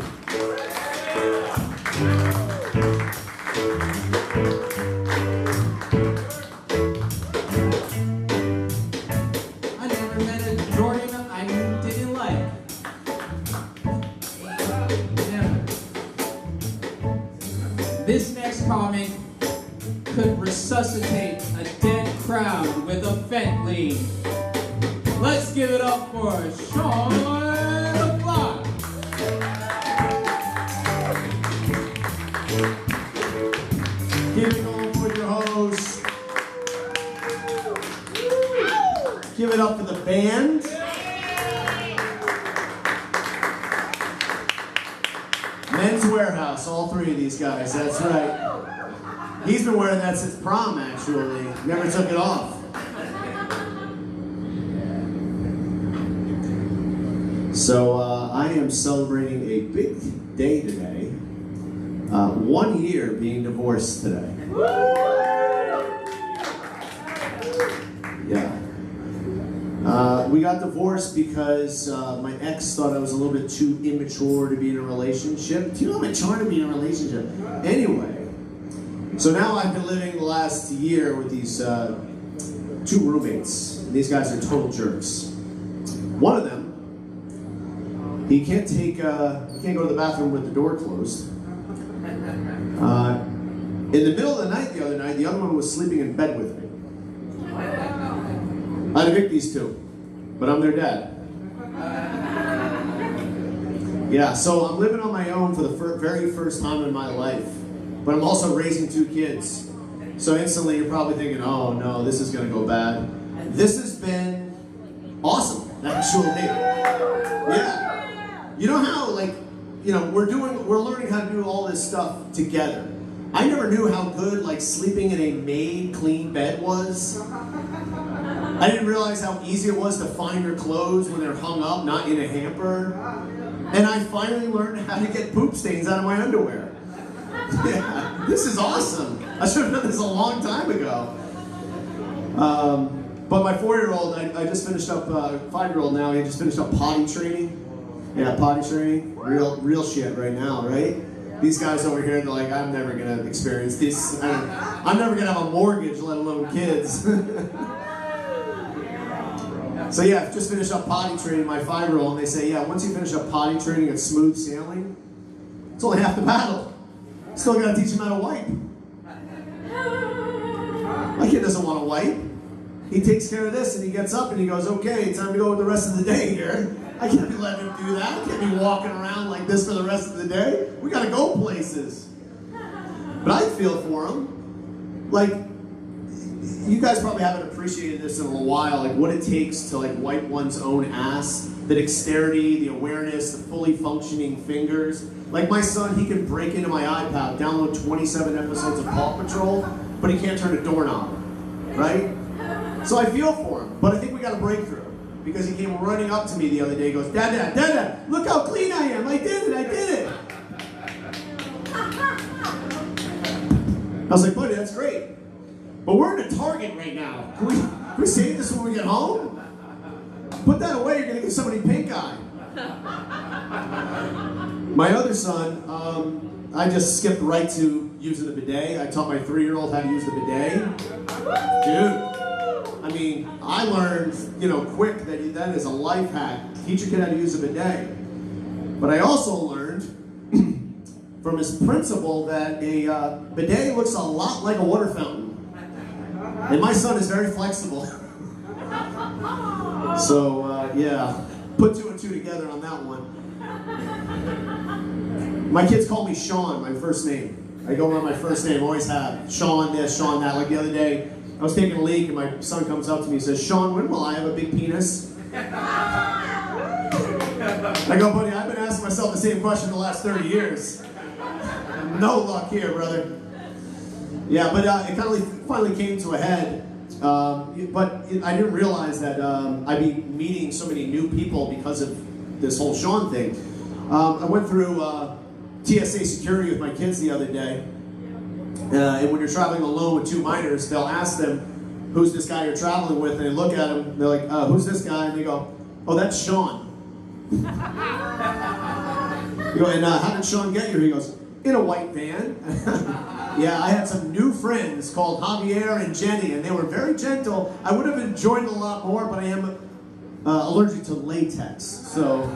I never met a Jordan I didn't like. Never. This next comic could resuscitate a dead crowd with a vent lead. Let's give it up for Sean LeBlanc. Keep it going for your host. Give it up for the band. Men's Warehouse, all three of these guys, that's right. He's been wearing that since prom, actually. Never took it off. So I am celebrating a big day today. 1 year being divorced today. Yeah. We got divorced because my ex thought I was a little bit too immature to be in a relationship. Do you know how mature to be in a relationship? Anyway. So now I've been living the last year with these 2 roommates. And these guys are total jerks. One of them, he can't go to the bathroom with the door closed. In the middle of the night the other night, the other one was sleeping in bed with me. I'd evict these 2, but I'm their dad. Yeah, so I'm living on my own for the very first time in my life. But I'm also raising 2 kids. So instantly you're probably thinking, oh no, this is gonna go bad. This has been awesome, actually. Yeah. You know how, like, we're learning how to do all this stuff together. I never knew how good like sleeping in a made clean bed was. I didn't realize how easy it was to find your clothes when they're hung up, not in a hamper. And I finally learned how to get poop stains out of my underwear. Yeah, this is awesome. I should have done this a long time ago. But my 4-year-old, I just finished up, 5-year-old now, he just finished up potty training. Yeah, potty training. Real shit right now, right? These guys over here, they're like, I'm never gonna experience this. I'm never gonna have a mortgage, let alone kids. So yeah, I've just finished up potty training my 5-year-old, and they say, yeah, once you finish up potty training, it's smooth sailing. It's only half the battle. Still gotta teach him how to wipe. My kid doesn't want to wipe. He takes care of this and he gets up and he goes, okay, it's time to go with the rest of the day here. I can't be letting him do that. I can't be walking around like this for the rest of the day. We gotta go places. But I feel for him. Like, you guys probably haven't appreciated this in a while, like what it takes to like wipe one's own ass. The dexterity, the awareness, the fully functioning fingers. Like my son, he can break into my iPad, download 27 episodes of Paw Patrol, but he can't turn a doorknob, right? So I feel for him, but I think we got a breakthrough. Because he came running up to me the other day, he goes, Dad, look how clean I am, I did it. I was like, buddy, that's great. But we're in a Target right now. Can we save this when we get home? Put that away, you're gonna give somebody pink eye. My other son, I just skipped right to using the bidet. I taught my 3-year-old how to use the bidet. Dude, I mean, I learned, quick that is a life hack. Teach your kid how to use a bidet. But I also learned from his principal that a bidet looks a lot like a water fountain. And my son is very flexible. So, yeah, put 2 and 2 together on that one. My kids call me Sean, my first name. I go around my first name, always have. Sean this, Sean that. Like the other day, I was taking a leak and my son comes up to me and says, Sean, when will I have a big penis? I go, buddy, I've been asking myself the same question the last 30 years. No luck here, brother. Yeah, but it kind of finally came to a head. But I didn't realize that I'd be meeting so many new people because of this whole Sean thing. I went through TSA security with my kids the other day. And when you're traveling alone with 2 minors, they'll ask them, who's this guy you're traveling with? And they look at him, they're like, who's this guy? And they go, oh, that's Sean. You go, and how did Sean get here? He goes, in a white van. Yeah, I had some new friends called Javier and Jenny, and they were very gentle. I would have enjoyed it a lot more, but I am allergic to latex, so.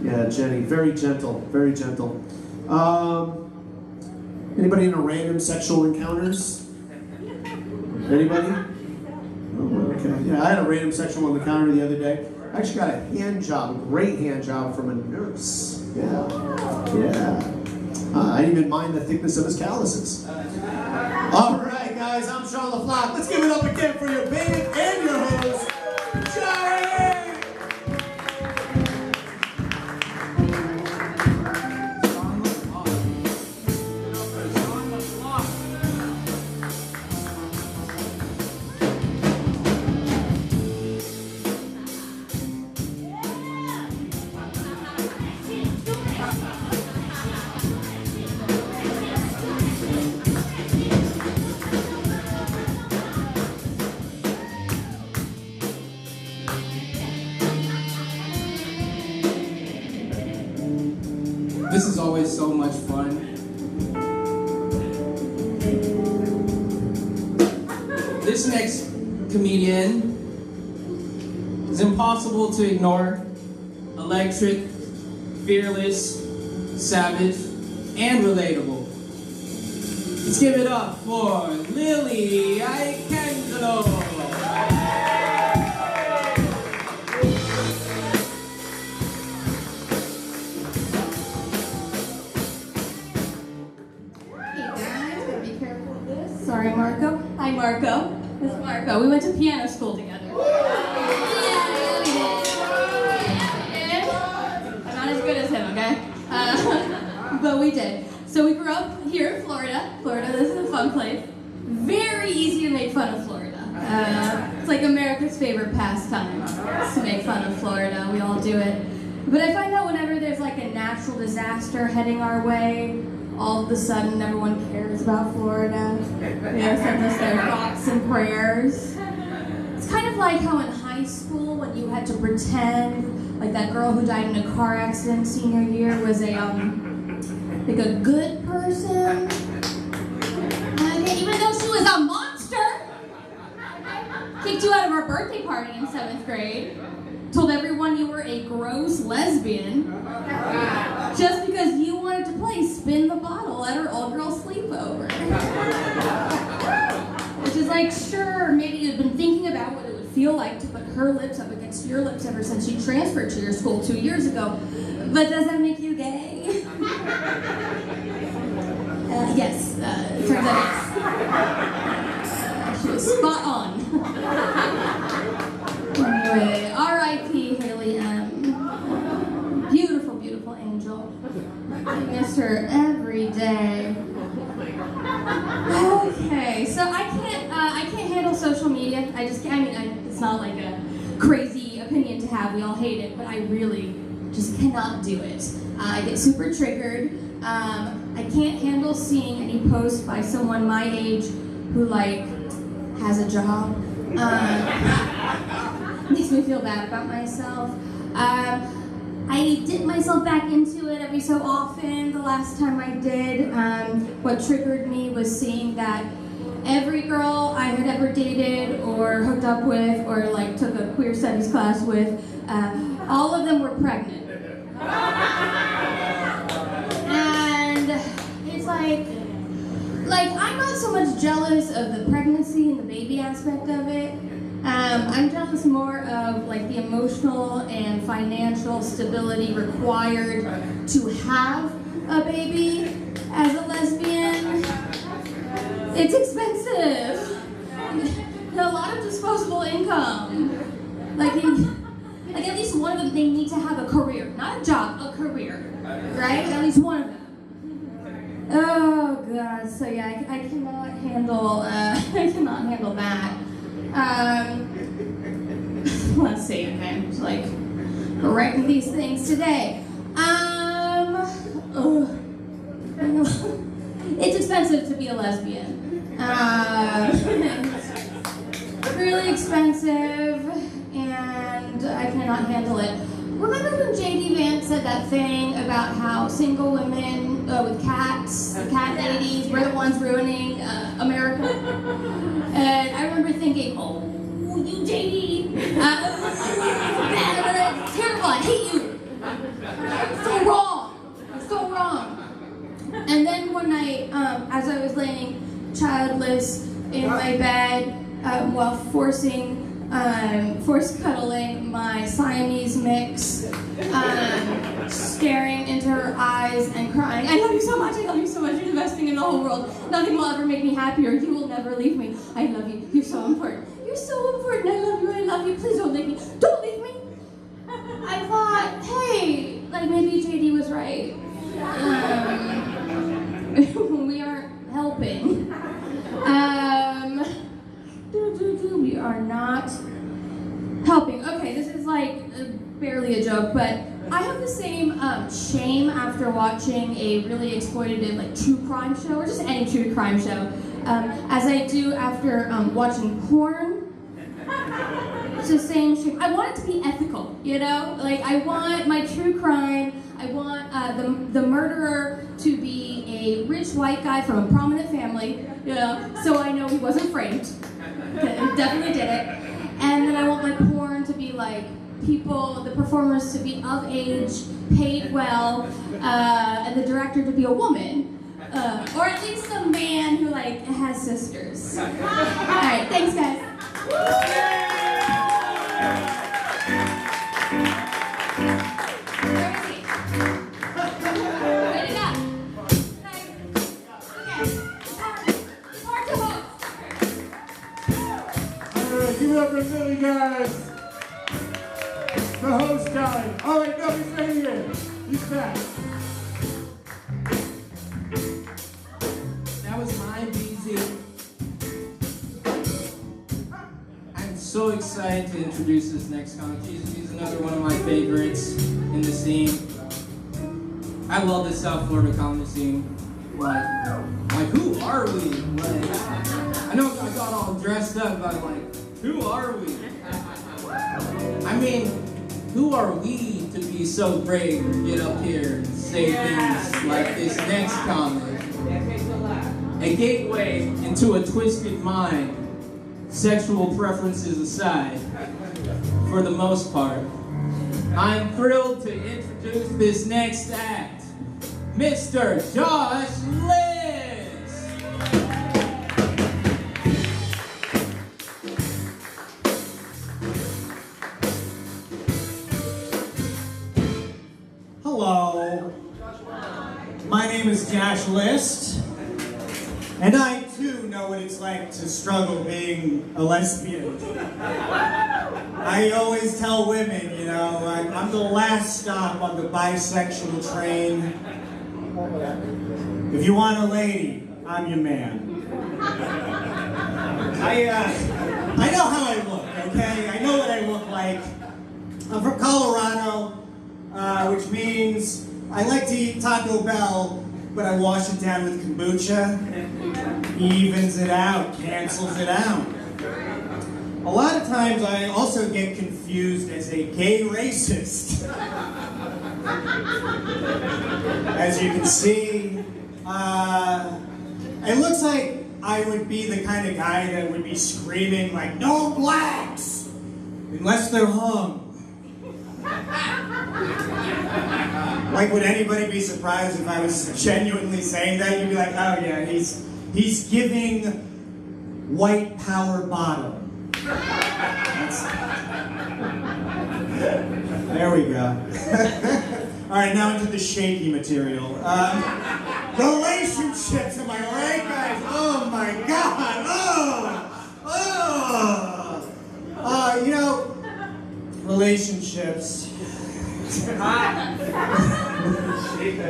Yeah, Jenny, very gentle, very gentle. Anybody into random sexual encounters? Anybody? Oh, okay. Yeah, I had a random sexual encounter the other day. I actually got a hand job, a great hand job from a nurse. Yeah. I didn't even mind the thickness of his calluses. All right, guys, I'm Sean LaFlock. Let's give it up again for your band and your host, Jerry! This is always so much fun. This next comedian is impossible to ignore. Electric, fearless, savage, and relatable. Let's give it up for Lily Aikendro. Sorry, Marco. Hi, Marco. This is Marco. We went to piano school together. Yeah, we did. I'm not as good as him, okay? But we did. So we grew up here in Florida. Florida, this is a fun place. Very easy to make fun of Florida. It's like America's favorite pastime, is to make fun of Florida. We all do it. But I find out whenever there's like a natural disaster heading our way, all of a sudden everyone cares about Florida. They send us their thoughts and prayers. It's kind of like how in high school when you had to pretend like that girl who died in a car accident senior year was a like a good person. Even though she was a monster. Kicked you out of our birthday party in 7th grade. Told everyone you were a gross lesbian. Just because you wanted to play spin the bottle at her all-girl sleepover. Which is like, sure, maybe you've been thinking about what it would feel like to put her lips up against your lips ever since she transferred to your school 2 years ago. But does that make you gay? Yes, it turns out yes. She was spot on. Anyway, R.I.P. Haley M. Beautiful, beautiful angel. I miss her every day. Okay, so I can't handle social media. I just can't. It's not like a crazy opinion to have. We all hate it, but I really just cannot do it. I get super triggered. I can't handle seeing any post by someone my age who like has a job. Makes me feel bad about myself. I dip myself back into it every so often. The last time I did, what triggered me was seeing that every girl I had ever dated or hooked up with or like took a queer studies class with, all of them were pregnant. And it's like I'm not so much jealous of the pregnancy and the baby aspect of it. I'm jealous more of like the emotional and financial stability required to have a baby as a lesbian. It's expensive. A lot of disposable income. Like at least one of them, they need to have a career, not a job, a career, right? At least one of them. Oh God, so yeah, I cannot handle, I cannot handle that. Let's see, okay, I'm just like writing these things today. It's expensive to be a lesbian. Really expensive, and I cannot handle it. Remember when J.D. Vance said that thing about how single women with cats, the cat ladies, were the ones ruining America? And I remember thinking, oh, you J.D. It's terrible, I hate you. It's so wrong. It's so wrong. And then one night, as I was laying childless in my bed, while force cuddling my Siamese mix, staring into her eyes and crying, I love you so much, I love you so much, you're the best thing in the whole world. Nothing will ever make me happier, you will never leave me. I love you, you're so important. You're so important, I love you, please don't leave me. Don't leave me! I thought, hey, like maybe JD was right. We aren't helping. We are not helping. Okay, this is like barely a joke, but I have the same shame after watching a really exploitative like true crime show, or just any true crime show, as I do after watching porn. It's the same shame. I want it to be ethical, you know? Like I want my true crime, I want the murderer to be a rich white guy from a prominent family, you know, so I know he wasn't framed. Definitely did it. And then I want my porn to be like people, the performers to be of age, paid well, and the director to be a woman. Or at least a man who like has sisters. Alright, thanks guys. Give it up for Philly, guys. The host guy. Oh wait, no, he's right here. He's back. excited to introduce this next comic. He's another one of my favorites in the scene. I love the South Florida comedy scene. Like who are we? Like, I know I got all dressed up, but like, who are we? I mean, who are we to be so brave to get up here and say things like this next comic? A gateway into a twisted mind, sexual preferences aside, for the most part. I'm thrilled to introduce this next act, Mr. Josh Liss. Hello. My name is Josh List, and I too know what it's like to struggle being a lesbian. I always tell women, you know, I'm the last stop on the bisexual train. If you want a lady, I'm your man. I know how I look, okay? I know what I look like. I'm from Colorado, which means I like to eat Taco Bell, but I wash it down with kombucha. Evens it out, cancels it out. A lot of times I also get confused as a gay racist. As you can see, it looks like I would be the kind of guy that would be screaming like, "No blacks! Unless they're hung." Like, would anybody be surprised if I was genuinely saying that? You'd be like, oh yeah, he's giving white power bottom. There we go. All right, now into the shaky material. Relationships, am I right, guys? Oh my God! You know, relationships.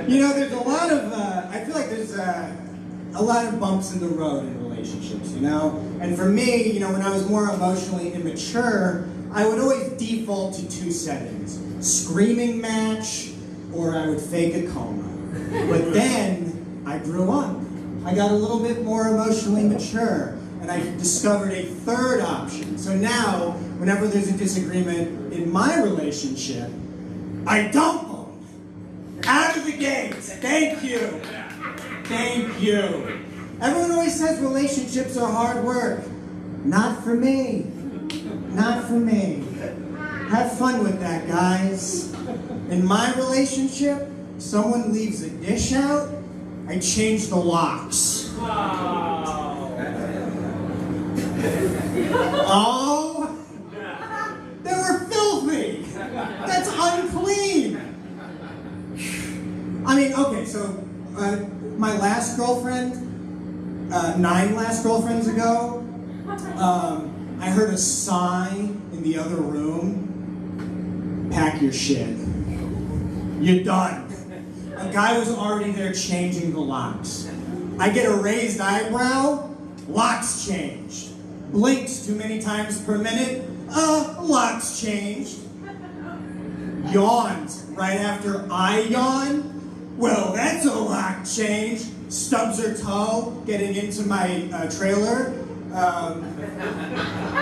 You know, there's a lot of, I feel like there's a lot of bumps in the road in relationships, you know? And for me, you know, when I was more emotionally immature, I would always default to two settings. Screaming match, or I would fake a coma. But then, I grew up. I got a little bit more emotionally mature, and I discovered a third option. So now, whenever there's a disagreement in my relationship, I dump them. Out of the gate. Thank you. Thank you. Everyone always says relationships are hard work. Not for me. Not for me. Have fun with that, guys. In my relationship, someone leaves a dish out, I change the locks. Oh, they were filthy. That's unclean. I mean, okay, so my last girlfriend, 9 last girlfriends ago, I heard a sigh in the other room. Pack your shit. You're done. A guy was already there changing the locks. I get a raised eyebrow, locks changed. Blinks too many times per minute, locks changed. Yawned right after I yawn, well, that's a lock change. Stubs her toe getting into my trailer.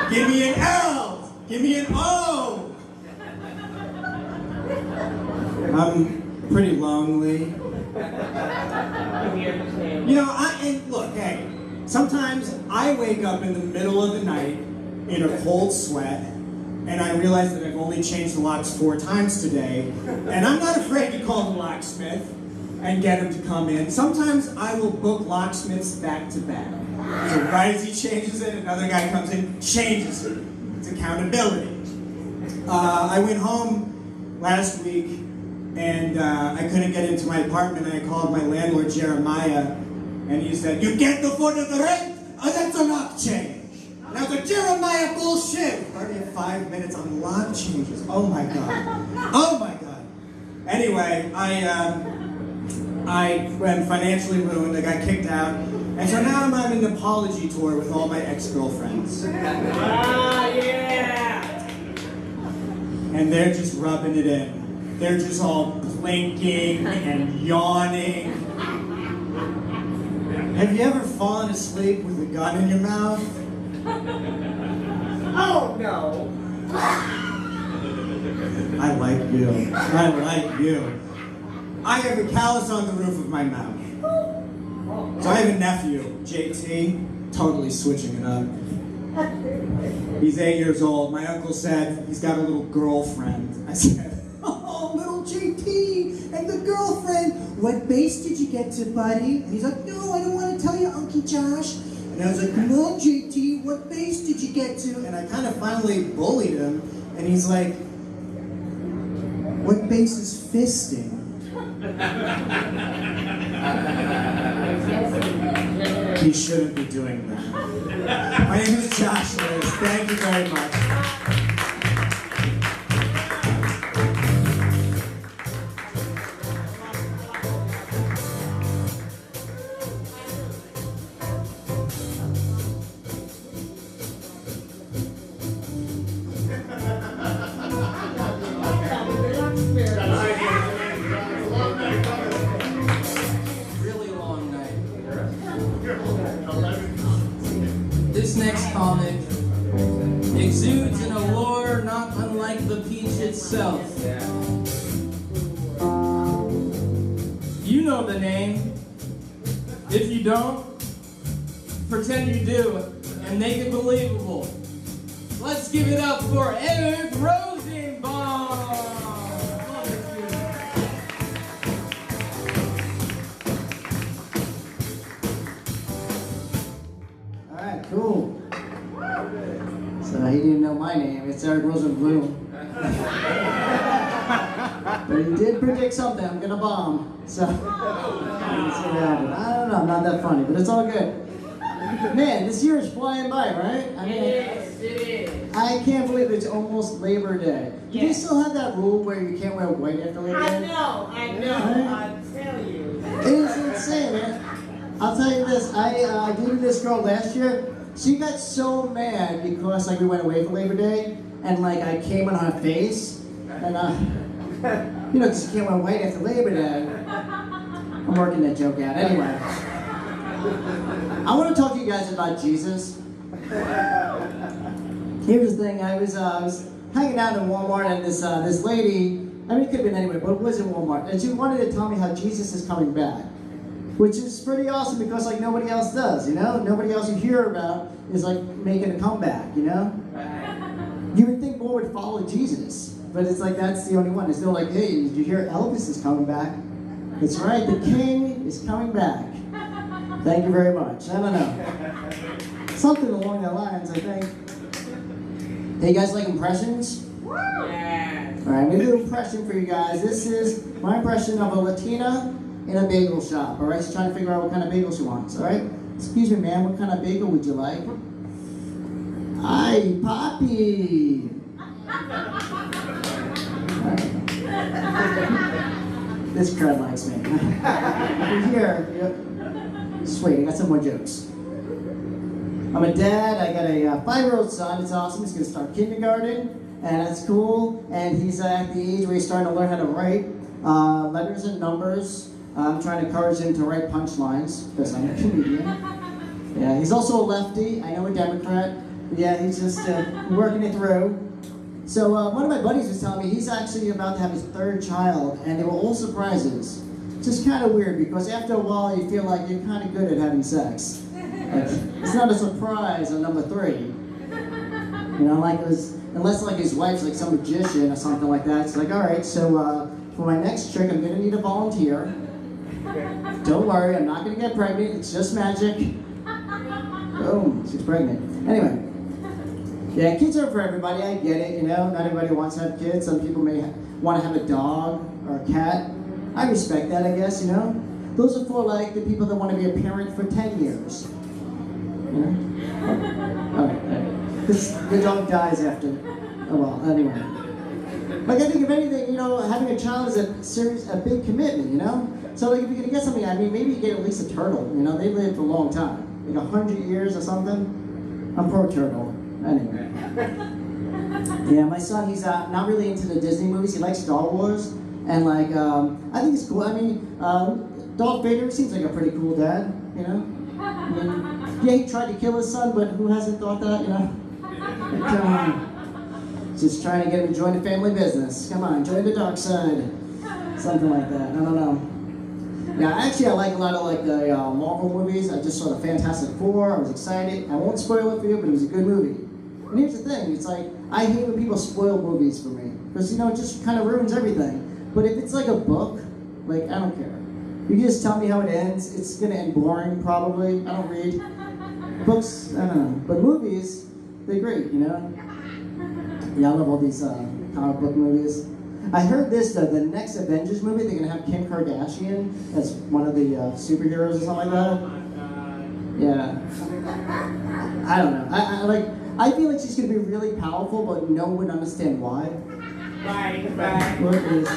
Give me an L, give me an O. I'm pretty lonely. You know, and look, hey, sometimes I wake up in the middle of the night in a cold sweat, and I realize that I've only changed the locks 4 times today, and I'm not afraid to call the locksmith and get him to come in. Sometimes I will book locksmiths back to back. So right as he changes it, another guy comes in, changes it. It's accountability. I went home last week, and I couldn't get into my apartment. I called my landlord, Jeremiah, and he said, "You get the foot of the rent? Oh, that's a lock change." And I was like, "Jeremiah, bullshit." Already at 5 minutes on lock changes. Oh my God. Oh my God. Anyway, I went financially ruined. I got kicked out. And so now I'm on an apology tour with all my ex-girlfriends. Ah, yeah! and they're just rubbing it in. They're just all blinking and yawning. Have you ever fallen asleep with a gun in your mouth? Oh no! I like you. I like you. I have a callus on the roof of my mouth. So I have a nephew, JT, totally switching it up. He's 8 years old. My uncle said he's got a little girlfriend. I said, oh, little JT and the girlfriend. What base did you get to, buddy? And he's like, no, I don't want to tell you, Uncle Josh. And I was like, come on, JT, what base did you get to? And I kind of finally bullied him. And he's like, what base is fisting? He shouldn't be doing that. My name is Josh Liz. Thank you very much. Really long night. This next comic exudes an allure not unlike the peach itself. You know the name. If you don't, pretend you do and make it believable. Let's give it up for Eric Rosenbaum. Alright, cool. So he didn't know my name. It's Eric Rosenbloom. But he did predict something. I'm gonna bomb. So I don't know. I'm not that funny, but it's all good. Man, this year is flying by, right? I mean, It is. I can't believe it's almost Labor Day. Do they still have that rule where you can't wear white after Labor Day? I know. I tell you. It is insane, man. I'll tell you this. I dated this girl last year. She got so mad because like we went away for Labor Day and like I came on her face and you know, because you can't wear white after Labor Day. I'm working that joke out. Anyway, I want to talk to you guys about Jesus. Here's the thing. I was hanging out in Walmart and this lady. I mean, it could have been anywhere, but it was in Walmart, and she wanted to tell me how Jesus is coming back. Which is pretty awesome because like nobody else does, you know? Nobody else you hear about is like making a comeback, you know? You would think more would follow Jesus, but it's like that's the only one. It's still like, hey, did you hear Elvis is coming back? That's right, the king is coming back. Thank you very much. I don't know. Something along that lines, I think. Hey, you guys like impressions? Yeah. All right, I'm gonna do an impression for you guys. This is my impression of a Latina in a bagel shop, all right? She's trying to figure out what kind of bagel she wants, all right? Excuse me, ma'am, what kind of bagel would you like? Hi, Poppy. This crowd likes me. Here, just wait, I got some more jokes. I'm a dad, I got a 5-year-old son, it's awesome, he's gonna start kindergarten, and that's cool, and he's at the age where he's starting to learn how to write letters and numbers. I'm trying to encourage him to write punchlines, because I'm a comedian. Yeah, he's also a lefty, I know a Democrat. Yeah, he's just working it through. So one of my buddies was telling me he's actually about to have his 3rd child, and they were all surprises. Just kind of weird, because after a while you feel like you're kind of good at having sex. Like, it's not a surprise on number 3. You know, like it was, unless like his wife's like some magician or something like that. It's like, all right, so for my next trick, I'm gonna need a volunteer. Don't worry, I'm not gonna get pregnant. It's just magic. Boom, she's pregnant. Anyway, yeah, kids are for everybody. I get it. You know, not everybody wants to have kids. Some people may want to have a dog or a cat. I respect that, I guess. You know, those are for like the people that want to be a parent for 10 years. You know? All right. Because the dog dies after. Oh well. Anyway. Like I think if anything, you know, having a child is a big commitment, you know? So like if you're gonna get something, I mean, maybe you get at least a turtle, you know? They live for a long time. Like 100 years or something. I'm pro turtle. Anyway. Yeah, my son, he's not really into the Disney movies. He likes Star Wars, and like, I think it's cool. I mean, Darth Vader seems like a pretty cool dad, you know? I mean, yeah, he tried to kill his son, but who hasn't thought that, you know? Come on. Just trying to get him to join the family business. Come on, join the dark side. Something like that. I don't know. Yeah, actually, I like a lot of like the Marvel movies. I just saw the Fantastic Four. I was excited. I won't spoil it for you, but it was a good movie. And here's the thing: it's like I hate when people spoil movies for me because you know it just kind of ruins everything. But if it's like a book, like I don't care. You can just tell me how it ends. It's gonna end boring, probably. I don't read books. I don't know. But movies, they're great, you know. Yeah, I love all these comic book movies. I heard this, the next Avengers movie, they're going to have Kim Kardashian as one of the superheroes or something like that. Yeah. I don't know. I feel like she's going to be really powerful, but no one would understand why. Right. What is...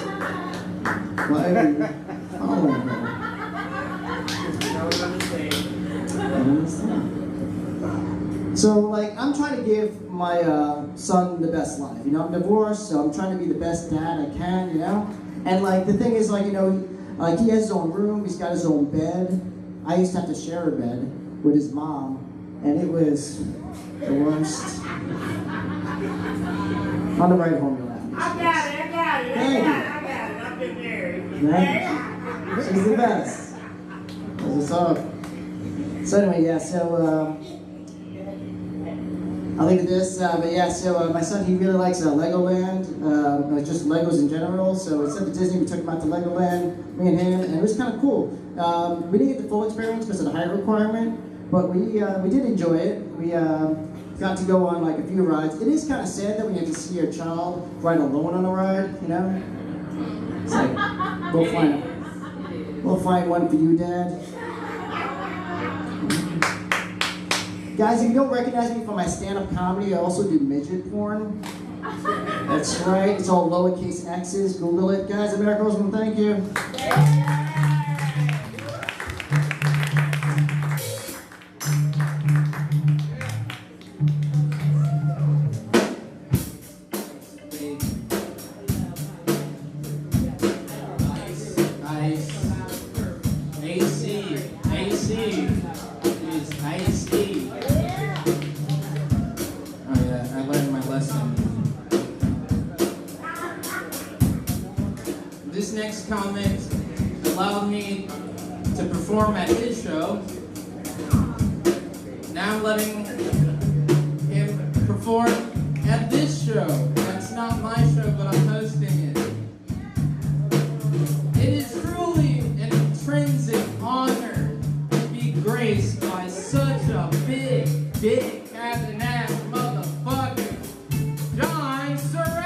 Why are you following her? I don't understand. So, like, I'm trying to give my son the best life. You know, I'm divorced, so I'm trying to be the best dad I can, you know? And, like, the thing is, like, you know, like, he has his own room, he's got his own bed. I used to have to share a bed with his mom, and it was the worst. On the ride home, you'll have me. I got it. Thank you. I've been married. Right? She's the best. What's up? So anyway, yeah, so, I'll leave it this, but yeah, so my son, he really likes Legoland, just Legos in general, so instead of Disney, we took him out to Legoland, me and him, and it was kind of cool. We didn't get the full experience because of the height requirement, but we did enjoy it. We got to go on like a few rides. It is kind of sad that when you have to see your child ride alone on a ride, you know? It's like, we'll find one for you, Dad. Guys, if you don't recognize me from my stand-up comedy, I also do midget porn. That's right, it's all lowercase x's. Google it. Guys, America Roseman, thank you. This next comic allowed me to perform at his show. Now I'm letting him perform at this show. That's not my show, but I'm hosting it. It is truly an intrinsic honor to be graced by such a big dick having ass motherfucker, John Sorrell.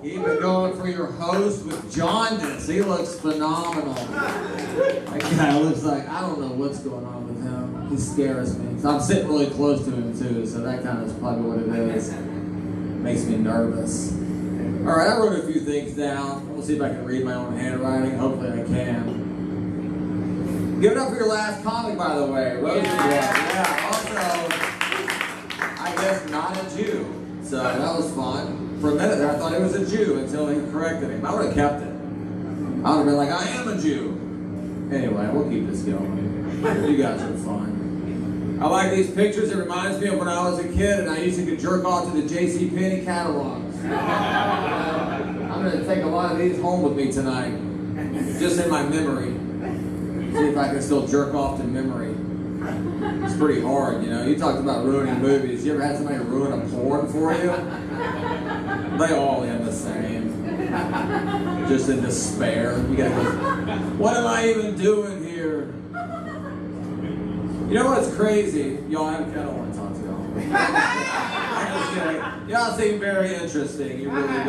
Even going for your host with jaundice. He looks phenomenal. That guy looks like, I don't know what's going on with him. He scares me. So I'm sitting really close to him too, so that kind of is probably what it is. Makes me nervous. All right, I wrote a few things down. We'll see if I can read my own handwriting. Hopefully I can. Give it up for your last comic, by the way. Rosie. Yeah. Also, I guess not a Jew. So that was fun. For a minute there, I thought he was a Jew until he corrected him. I would have kept it. I would have been like, I am a Jew. Anyway, we'll keep this going. You guys are fun. I like these pictures. It reminds me of when I was a kid and I used to jerk off to the JCPenney catalogs. I'm going to take a lot of these home with me tonight. Just in my memory. See if I can still jerk off to memory. It's pretty hard, you know. You talked about ruining movies. You ever had somebody ruin a porn for you? They all end the same. Just in despair. You gotta go, what am I even doing here? You know what's crazy? Y'all, I don't want to talk to y'all. I'm just kidding. Y'all seem very interesting. You really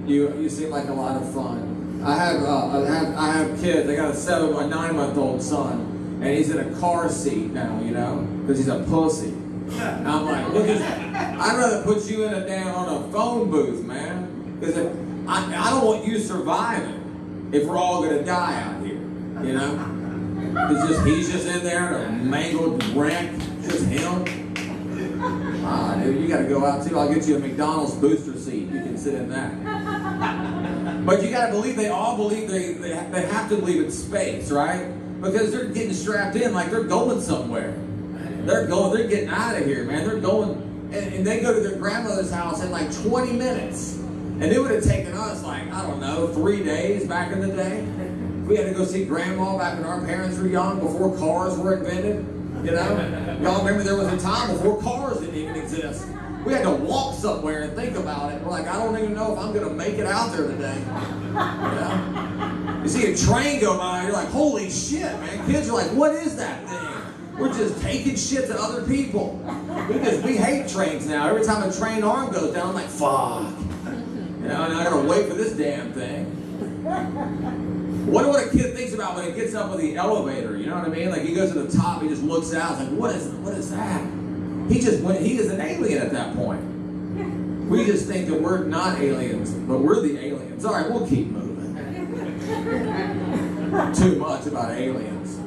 do. You seem like a lot of fun. I have kids. I got a 9-month-old son. And he's in a car seat now, you know, because he's a pussy. And I'm like, look at that. I'd rather put you in on a phone booth, man. Because I don't want you surviving if we're all going to die out here, you know? He's just in there in a mangled wreck. Just him. Ah, dude, you gotta go out too. I'll get you a McDonald's booster seat. You can sit in that. But you gotta believe they all believe they have to believe in space, right? Because they're getting strapped in like they're going somewhere. They're getting out of here, man. They're going, and they go to their grandmother's house in like 20 minutes. And it would have taken us like, I don't know, 3 days back in the day. We had to go see grandma back when our parents were young, before cars were invented. You know? Y'all remember there was a time before cars didn't even exist. We had to walk somewhere and think about it. We're like, I don't even know if I'm gonna make it out there today. You know? You see a train go by, you're like, holy shit, man. Kids are like, what is that thing? We're just taking shit to other people. We hate trains now. Every time a train arm goes down, I'm like, fuck. You know, and I gotta wait for this damn thing. Wonder what a kid thinks about when he gets up with the elevator, you know what I mean? Like he goes to the top, he just looks out, it's like, what is that? He is an alien at that point. We just think that we're not aliens, but we're the aliens. All right, we'll keep moving. Too much about aliens.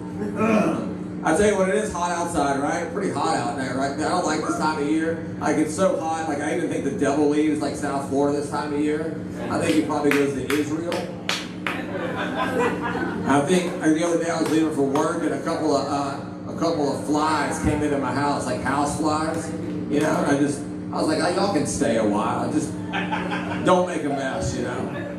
I tell you what, it is hot outside, right? Pretty hot out there, right? I don't like this time of year. Like it's so hot, like I even think the devil leaves like South Florida this time of year. I think he probably goes to Israel. I think the other day I was leaving for work and a couple of flies came into my house, like house flies. You know, and I was like, oh, y'all can stay a while. Just don't make a mess, you know.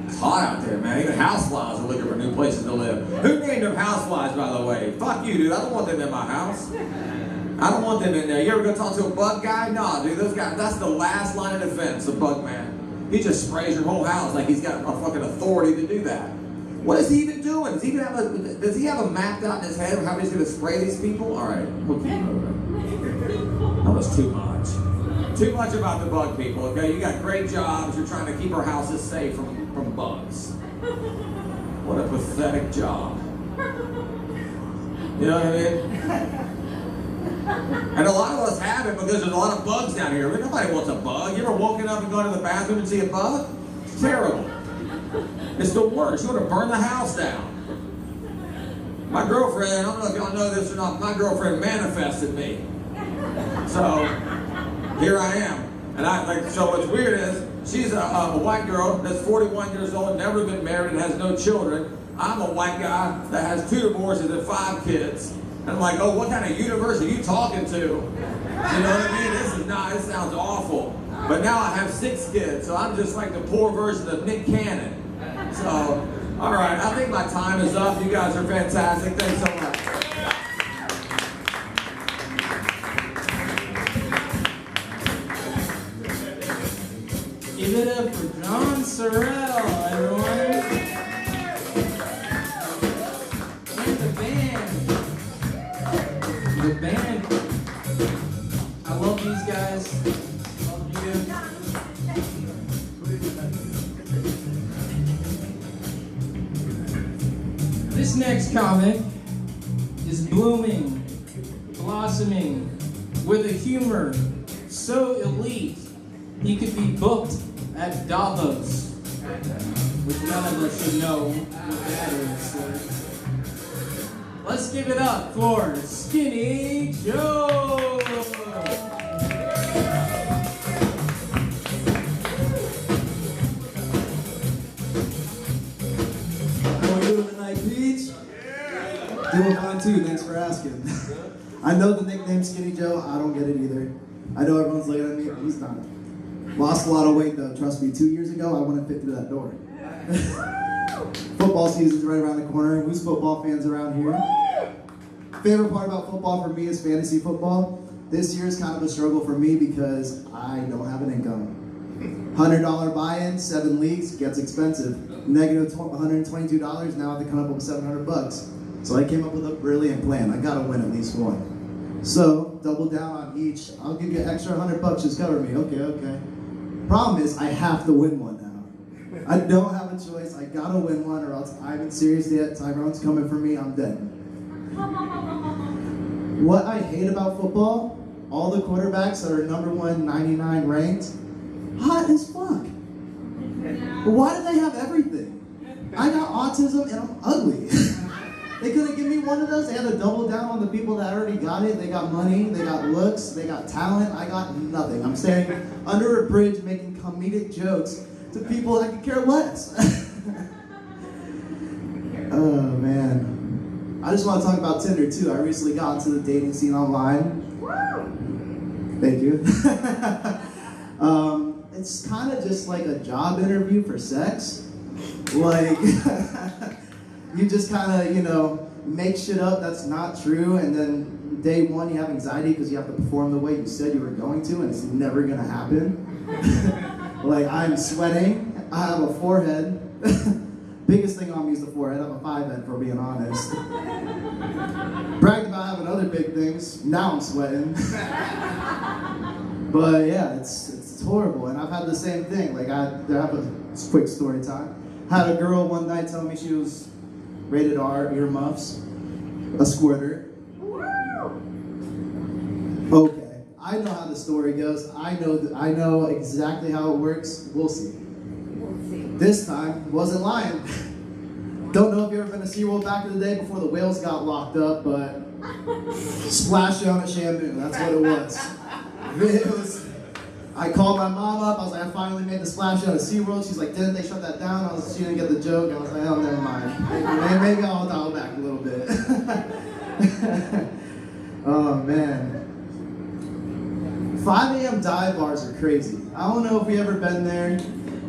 It's hot out there, man. Even houseflies are looking for new places to live. Who named them houseflies, by the way? Fuck you, dude. I don't want them in my house. I don't want them in there. You ever go talk to a bug guy? Nah, dude. Those guys, that's the last line of defense, the bug man. He just sprays your whole house like he's got a fucking authority to do that. What is he even doing? Does he have a mapped out in his head of how he's going to spray these people? All right, we'll keep moving. That was too much. Too much about the bug people, okay? You got great jobs. You're trying to keep our houses safe from bugs. What a pathetic job. You know what I mean? And a lot of us have it because there's a lot of bugs down here. Nobody wants a bug. You ever woken up and gone to the bathroom and see a bug? It's terrible. It's the worst. You want to burn the house down. My girlfriend, I don't know if y'all know this or not, my girlfriend manifested me. So, here I am. And so what's weird is, she's a white girl that's 41 years old, never been married, and has no children. I'm a white guy that has 2 divorces and 5 kids. And I'm like, oh, what kind of universe are you talking to? You know what I mean? This sounds awful. But now I have 6 kids, so I'm just like the poor version of Nick Cannon. So, all right, I think my time is up. You guys are fantastic. Thanks so much. Give it up for John Sorrell, everyone. And the band. The band. I love these guys. Love you. This next comic is blooming, blossoming, with a humor so elite he could be booked at Davos, which none of us should know what that is. Let's give it up for Skinny Joe! How are you doing tonight, Peach? Doing fine too, thanks for asking. I know the nickname Skinny Joe, I don't get it either. I know everyone's looking at me, he's not. Lost a lot of weight though, trust me. 2 years ago, I wouldn't fit through that door. Football season's right around the corner. Who's football fans around here? Favorite part about football for me is fantasy football. This year is kind of a struggle for me because I don't have an income. $100 buy-in, 7 leagues, gets expensive. Negative $122, now I have to come up with $700. So I came up with a brilliant plan. I gotta win at least one. So, double down on each. I'll give you an extra $100, just cover me. Okay. Problem is, I have to win one now. I don't have a choice. I gotta win one or else I'm in serious debt. Tyrone's coming for me, I'm dead. What I hate about football, all the quarterbacks that are number 199 ranked, hot as fuck. Why do they have everything? I got autism and I'm ugly. They couldn't give me one of those. They had to double down on the people that already got it. They got money, they got looks, they got talent. I got nothing. I'm standing under a bridge making comedic jokes to people that could care less. Oh man. I just want to talk about Tinder too. I recently got into the dating scene online. Thank you. It's kind of just like a job interview for sex. Like, you just kind of, you know, make shit up that's not true, and then day one you have anxiety because you have to perform the way you said you were going to, and it's never gonna happen. Like, I'm sweating, I have a forehead. Biggest thing on me is the forehead. I'm a 5'head, for being honest. Bragged about having other big things. Now I'm sweating. But yeah, it's horrible, and I've had the same thing. Like, I have a quick story time. Had a girl one night tell me she was rated R, earmuffs, a squirter. Okay, I know how the story goes. I know exactly how it works. We'll see. This time, wasn't lying. Don't know if you've ever been to SeaWorld back in the day before the whales got locked up, but splash down at Shamu, that's what it was. I called my mom up, I was like, I finally made the splash down at SeaWorld. She's like, didn't they shut that down? She didn't get the joke. I was like, oh, never mind. Maybe I'll dial back a little bit. Oh, man. 5 a.m. dive bars are crazy. I don't know if we've ever been there,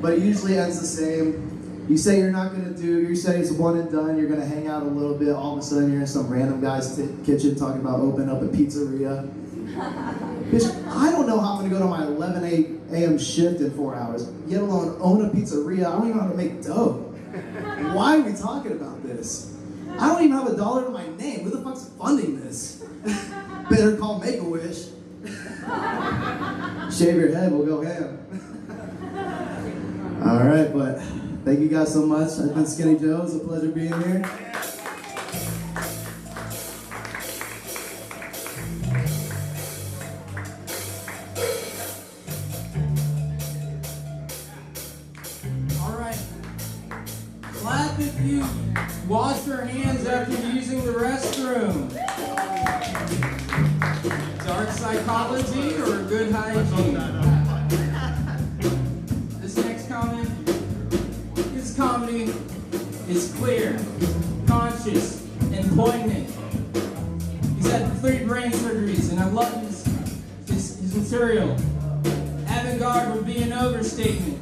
but it usually ends the same. You say you're not gonna you say it's one and done, you're gonna hang out a little bit, all of a sudden you're in some random guy's kitchen talking about opening up a pizzeria. Bitch, I don't know how I'm gonna go to my 11 a.m. shift in 4 hours, let alone own a pizzeria. I don't even know how to make dough. Why are we talking about this? I don't even have $1 to my name. Who the fuck's funding this? Better call Make-A-Wish. Shave your head, we'll go ham. All right, but thank you guys so much. I've been Skinny Joe. It's a pleasure being here. All right. Clap if you wash your hands after using the restroom. Dark psychology or good hygiene? This next comment. His comedy is clear, conscious, and poignant. He's had 3 brain surgeries, and I love his material. Avant-garde would be an overstatement.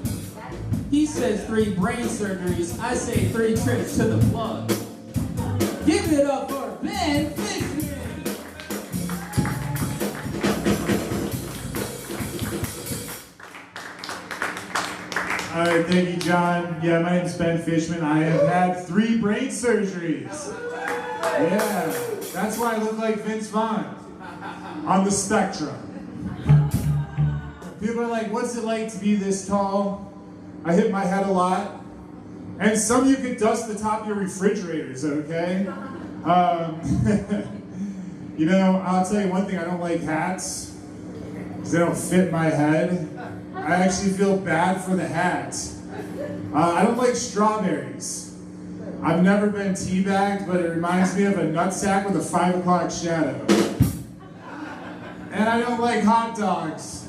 He says 3 brain surgeries, I say 3 trips to the plug. Give it up for Ben Fishman! All right, thank you, John. Yeah, my name is Ben Fishman. I have had 3 brain surgeries. Yeah, that's why I look like Vince Vaughn on the spectrum. People are like, what's it like to be this tall? I hit my head a lot. And some of you could dust the top of your refrigerators, okay? You know, I'll tell you one thing, I don't like hats because they don't fit my head. I actually feel bad for the hat. I don't like strawberries. I've never been teabagged, but it reminds me of a nutsack with a 5 o'clock shadow. And I don't like hot dogs,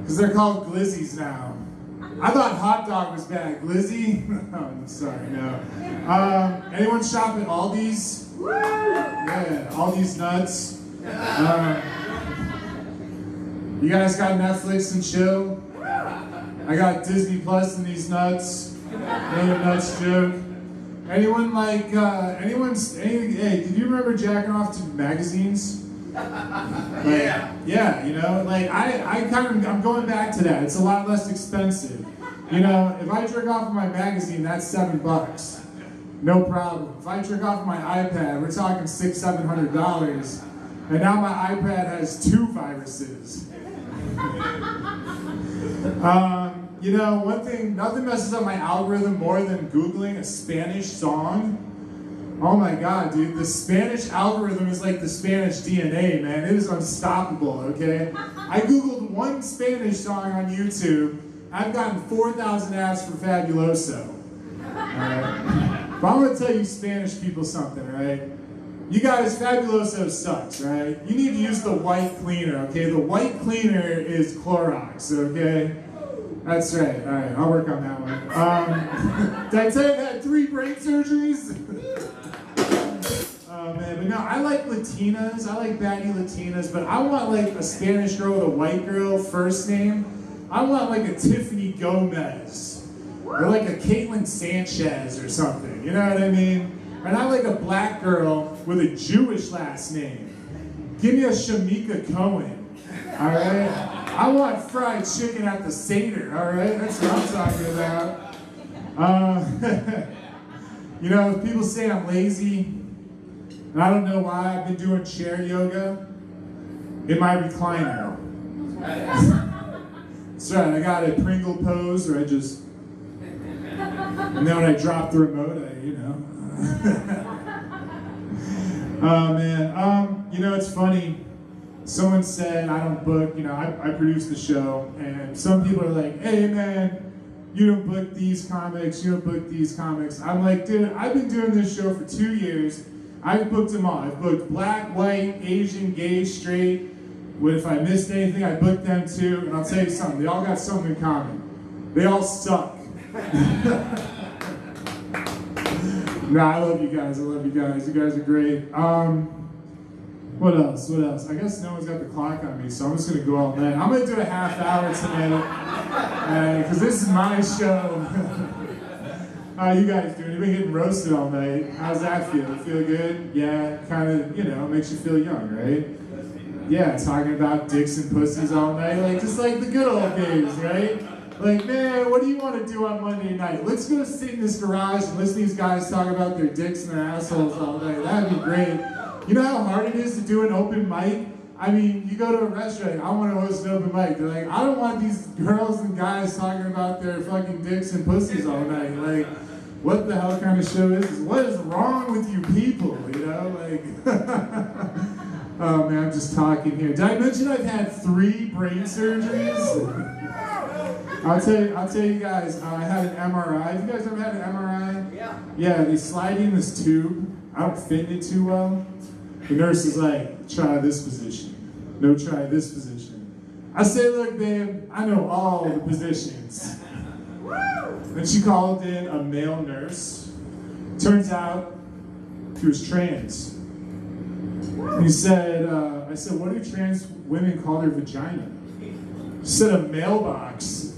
because they're called glizzies now. I thought hot dog was bad. Glizzy? Oh, I'm sorry, no. Anyone shop at Aldi's? Yeah, Aldi's nuts. You guys got Netflix and chill? I got Disney Plus and these nuts. Another nuts joke. Anyone like, hey, did you remember jacking off to magazines? Like, yeah, you know, like I'm going back to that. It's a lot less expensive. You know, if I jerk off of my magazine, that's $7. No problem. If I jerk off of my iPad, we're talking $600-700. And now my iPad has 2 viruses. You know, one thing, nothing messes up my algorithm more than Googling a Spanish song. Oh my God, dude, the Spanish algorithm is like the Spanish DNA, man. It is unstoppable, okay? I Googled one Spanish song on YouTube. I've gotten 4,000 ads for Fabuloso. All right. But I'm gonna tell you Spanish people something, right? You guys, Fabuloso sucks, right? You need to use the white cleaner, okay? The white cleaner is Clorox, okay? That's right, all right, I'll work on that one. Did I tell you I had 3 brain surgeries? Oh man, but no, I like Latinas, I like baddie Latinas, but I want like a Spanish girl with a white girl first name. I want like a Tiffany Gomez, or like a Caitlin Sanchez or something, you know what I mean? And I like a black girl with a Jewish last name. Give me a Shamika Cohen, all right? I want fried chicken at the Seder, all right? That's what I'm talking about. You know, people say I'm lazy, and I don't know why. I've been doing chair yoga in my recliner. That's right, I got a Pringle pose where I just, and then when I drop the remote, you know. Oh man, you know, it's funny. Someone said I don't book, you know, I produce the show, and some people are like, hey man, you don't book these comics, you don't book these comics. I'm like, dude, I've been doing this show for 2 years. I've booked them all. I've booked black, white, Asian, gay, straight. If I missed anything, I booked them too. And I'll tell you something, they all got something in common. They all suck. No, I love you guys. I love you guys. You guys are great. What else? What else? I guess no one's got the clock on me, so I'm just gonna go all night. I'm gonna do a half hour tonight, because this is my show. How you guys doing? You've been getting roasted all night. How's that feel? You feel good? Yeah, kind of, you know, makes you feel young, right? Yeah, talking about dicks and pussies all night, like just like the good old days, right? Like, man, what do you want to do on Monday night? Let's go sit in this garage and listen to these guys talk about their dicks and their assholes all night. That'd be great. You know how hard it is to do an open mic? I mean, you go to a restaurant, I want to host an open mic. They're like, I don't want these girls and guys talking about their fucking dicks and pussies all night. Like, what the hell kind of show is this? What is wrong with you people, you know? Like, oh man, I'm just talking here. Did I mention I've had 3 brain surgeries? I'll tell you guys, I had an MRI. Have you guys ever had an MRI? Yeah. Yeah, they slide in this tube. I don't fit in it too well. The nurse is like, try this position. No, try this position. I say, look, babe, I know all the positions. And she called in a male nurse. Turns out he was trans. He said, I said, what do trans women call their vagina? She said a mailbox.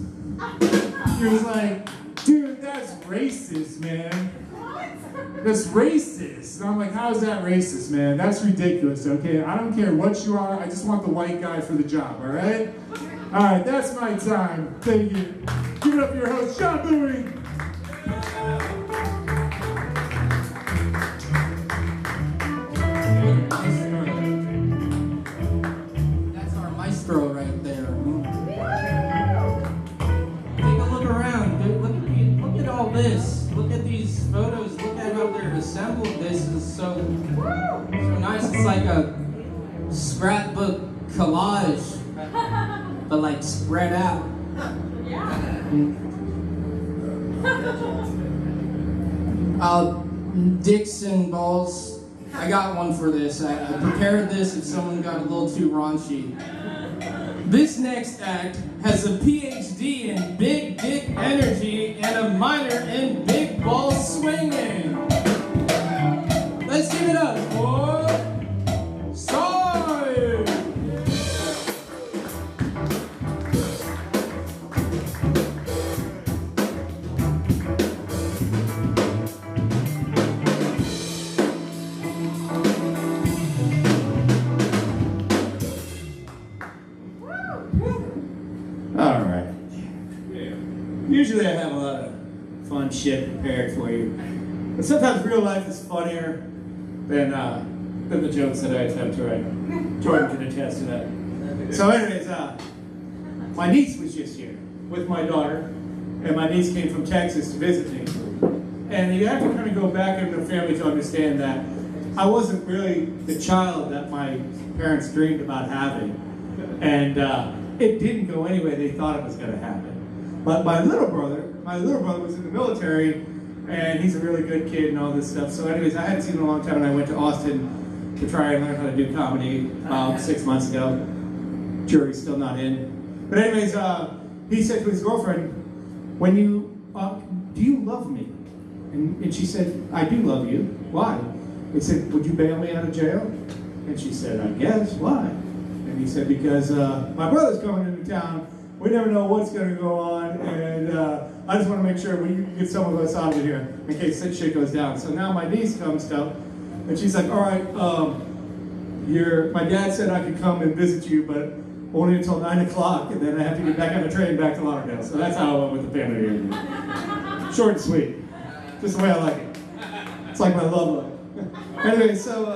He was like, dude, that's racist, man. That's racist. And I'm like, how is that racist, man? That's ridiculous, okay? I don't care what you are, I just want the white guy for the job, all right? All right, that's my time. Thank you. Give it up for your host, John Bowie. That's our maestro right there. Take a look around. Dude, look at all this. Look at these photos. Look at how they're assembled. This is so nice. It's like a scrapbook collage, but like spread out. Dicks and balls. I got one for this. I prepared this if someone got a little too raunchy. This next act has a PhD in big dick energy and a minor in big ball swinging. Let's give it up for Sai! All right. Usually I have a lot of fun shit prepared for you, but sometimes real life is funnier than the jokes that I attempt to write. Jordan can attest to that. So anyways, my niece was just here with my daughter, and my niece came from Texas to visit me. And you have to kind of go back in the family to understand that I wasn't really the child that my parents dreamed about having. And it didn't go any way they thought it was going to happen. But my little brother was in the military, and he's a really good kid and all this stuff. So anyways, I hadn't seen him in a long time, and I went to Austin to try and learn how to do comedy about 6 months ago. Jury's still not in. But anyways, he said to his girlfriend, when you, do you love me? And she said, I do love you. Why? He said, would you bail me out of jail? And she said, I guess. Why? And he said, because my brother's coming into town. We never know what's going to go on, and I just want to make sure we get some of us out of here in case that shit goes down. So now my niece comes up, and she's like, all right, my dad said I could come and visit you, but only until 9 o'clock, and then I have to get back on the train back to Lauderdale. So that's how I went with the family reunion. Short and sweet. Just the way I like it. It's like my love life. Anyway, so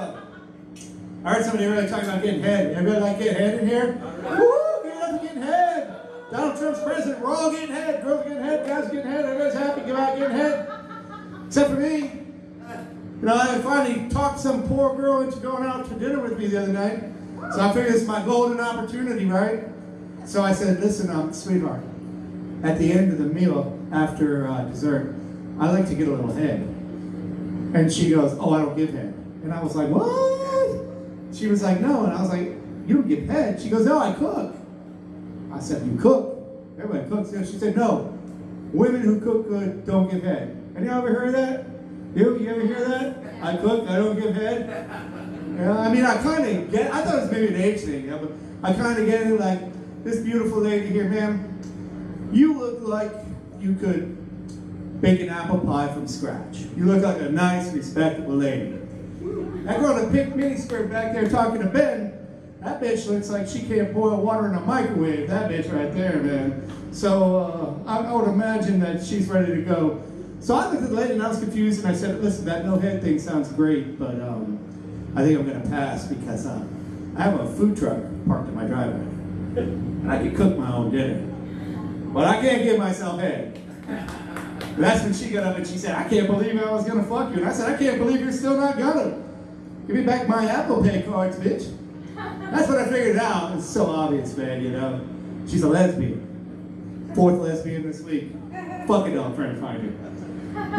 I heard somebody really talking about getting head. Everybody like getting head in here? Woo! Get up and getting head! Donald Trump's president. We're all getting head. Girls are getting head. Guys are getting head. Everybody's happy. Get out getting head. Except for me. You know, I finally talked some poor girl into going out to dinner with me the other night. So I figured it's my golden opportunity, right? So I said, listen, sweetheart, at the end of the meal, after dessert, I like to get a little head. And she goes, oh, I don't give head. And I was like, what? She was like, no. And I was like, you don't give head? She goes, no, I cook. I said, you cook? Everybody cooks. And she said, no. Women who cook good don't give head. Any of you ever heard that? You ever hear that? I cook, I don't give head? Yeah, I mean, I kind of get it. I thought it was maybe an age thing, yeah, but I kind of get it, like, this beautiful lady here, ma'am, you look like you could bake an apple pie from scratch. You look like a nice, respectable lady. That girl in the pink miniskirt back there talking to Ben, that bitch looks like she can't boil water in a microwave. That bitch right there, man. So I would imagine that she's ready to go. So I looked at the lady and I was confused, and I said, listen, that no head thing sounds great, but I think I'm gonna pass because I have a food truck parked in my driveway. And I can cook my own dinner. But I can't give myself head. That's when she got up and she said, I can't believe I was gonna fuck you. And I said, I can't believe you're still not gonna. Give me back my Apple Pay cards, bitch. That's what I figured out. It's so obvious, man, you know. She's a lesbian. 4th lesbian this week. Fuck it, I'm trying to find her.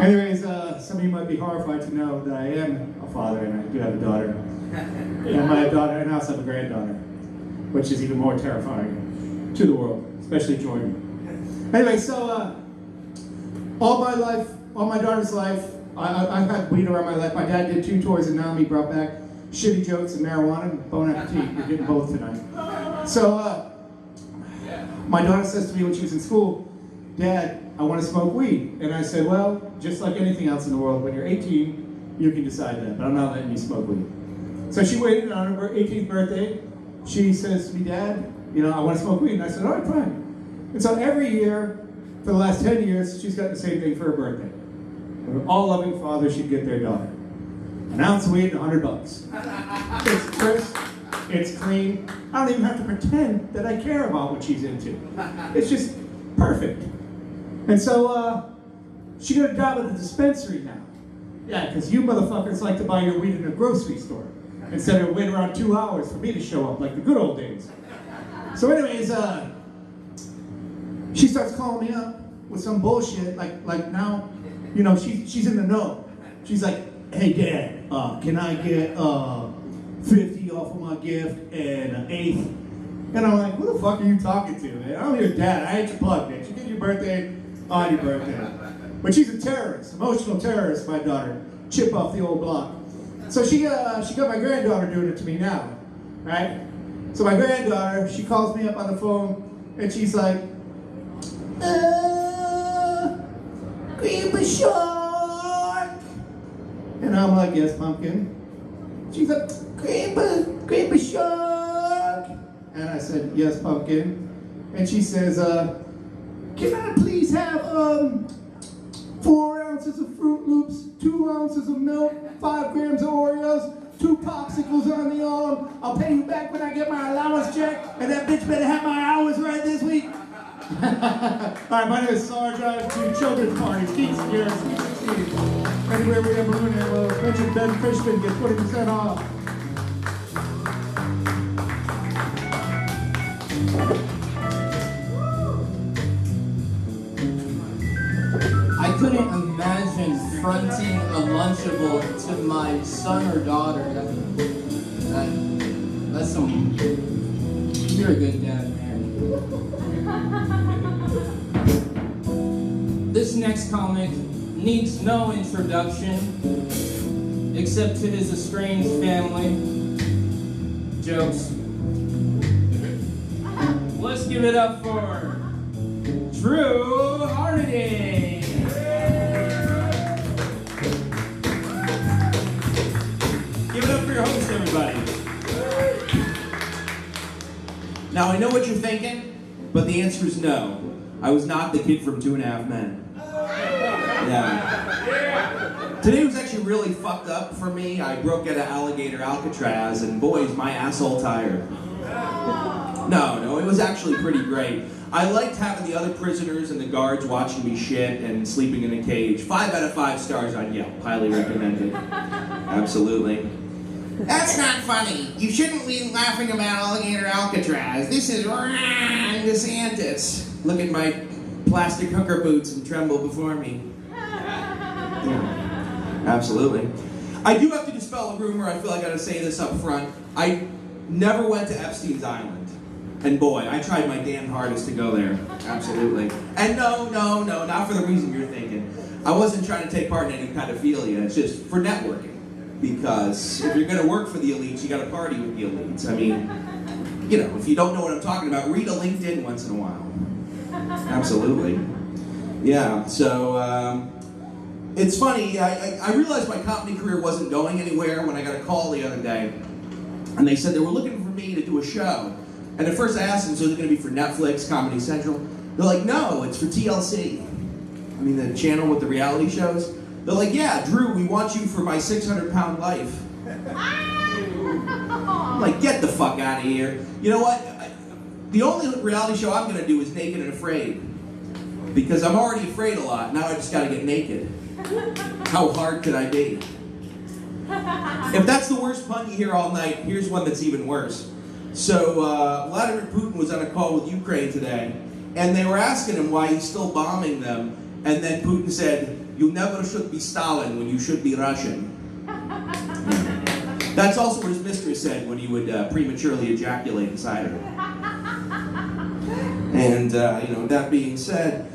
Anyways, some of you might be horrified to know that I am a father and I do have a daughter. And my daughter, and I also have a granddaughter, which is even more terrifying to the world, especially Jordan. Anyway, so all my life, all my daughter's life, I've had weed around my life. My dad did 2 tours in Nam. He brought back shitty jokes and marijuana and bon appetit. We're getting both tonight. So my daughter says to me when she was in school, Dad, I want to smoke weed. And I said, well, just like anything else in the world, when you're 18, you can decide that, but I'm not letting you smoke weed. So she waited on her 18th birthday. She says to me, Dad, you know, I want to smoke weed. And I said, all right, fine. And so every year, for the last 10 years, she's got the same thing for her birthday. All loving fathers should get their daughter an ounce of weed and $100. It's crisp, it's clean. I don't even have to pretend that I care about what she's into. It's just perfect. And so she got a job at the dispensary now. Yeah, because you motherfuckers like to buy your weed in a grocery store instead of wait around 2 hours for me to show up like the good old days. So anyways, she starts calling me up with some bullshit, like now, you know, she's in the know. She's like, hey Dad, can I get 50 off of my gift and an 1/8? And I'm like, who the fuck are you talking to, man? I'm your dad, I ain't your plug, bitch. You get your birthday on your birthday. But she's a terrorist, emotional terrorist, my daughter. Chip off the old block. So she got my granddaughter doing it to me now, right? So my granddaughter, she calls me up on the phone and she's like, Grandpa Shark. And I'm like, yes, Pumpkin. She's like, Grandpa Shark. And I said, yes, Pumpkin. And she says, can I please have 4 ounces of Fruit Loops, 2 ounces of milk, 5 grams of Oreos, 2 popsicles on the arm. I'll pay you back when I get my allowance check, and that bitch better have my hours right this week. All right, my name is Sarge. I have 2 children's parties, Geeks and Gears, Sweet 16. Anywhere we have balloon ammo, mention Ben Fishman gets 20% off. I couldn't imagine confronting a Lunchable to my son or daughter. That's some. You're a good dad, man. This next comic needs no introduction except to his estranged family. Jokes. Let's give it up for Drew Harding. Give it up for your host, everybody. Now, I know what you're thinking, but the answer is no. I was not the kid from 2.5 Men. Yeah. Today was actually really fucked up for me. I broke out of Alligator Alcatraz, and boy, is my asshole tired. No, it was actually pretty great. I liked having the other prisoners and the guards watching me shit and sleeping in a cage. 5 out of 5 stars on Yelp. Highly recommended. Absolutely. That's not funny. You shouldn't be laughing about Alligator Alcatraz. This is Ron DeSantis. Look at my plastic hooker boots and tremble before me. Yeah, absolutely. I do have to dispel a rumor. I feel I gotta say this up front. I never went to Epstein's Island. And boy, I tried my damn hardest to go there. Absolutely. And no, not for the reason you're thinking. I wasn't trying to take part in any pedophilia. It's just for networking. Because if you're gonna work for the elites, you gotta party with the elites. I mean, you know, if you don't know what I'm talking about, read a LinkedIn once in a while. Absolutely. Yeah, so it's funny, I realized my comedy career wasn't going anywhere when I got a call the other day. And they said they were looking for me to do a show. And at first I asked them, so is it going to be for Netflix, Comedy Central? They're like, no, it's for TLC. I mean, the channel with the reality shows. They're like, yeah, Drew, we want you for My 600-Pound Life. I'm like, get the fuck out of here. You know what? The only reality show I'm going to do is Naked and Afraid. Because I'm already afraid a lot. Now I just got to get naked. How hard could I be? If that's the worst pun you hear all night, here's one that's even worse. So Vladimir Putin was on a call with Ukraine today, and they were asking him why he's still bombing them, and then Putin said, "You never should be Stalin when you should be Russian." That's also what his mistress said when he would prematurely ejaculate inside her. And that being said,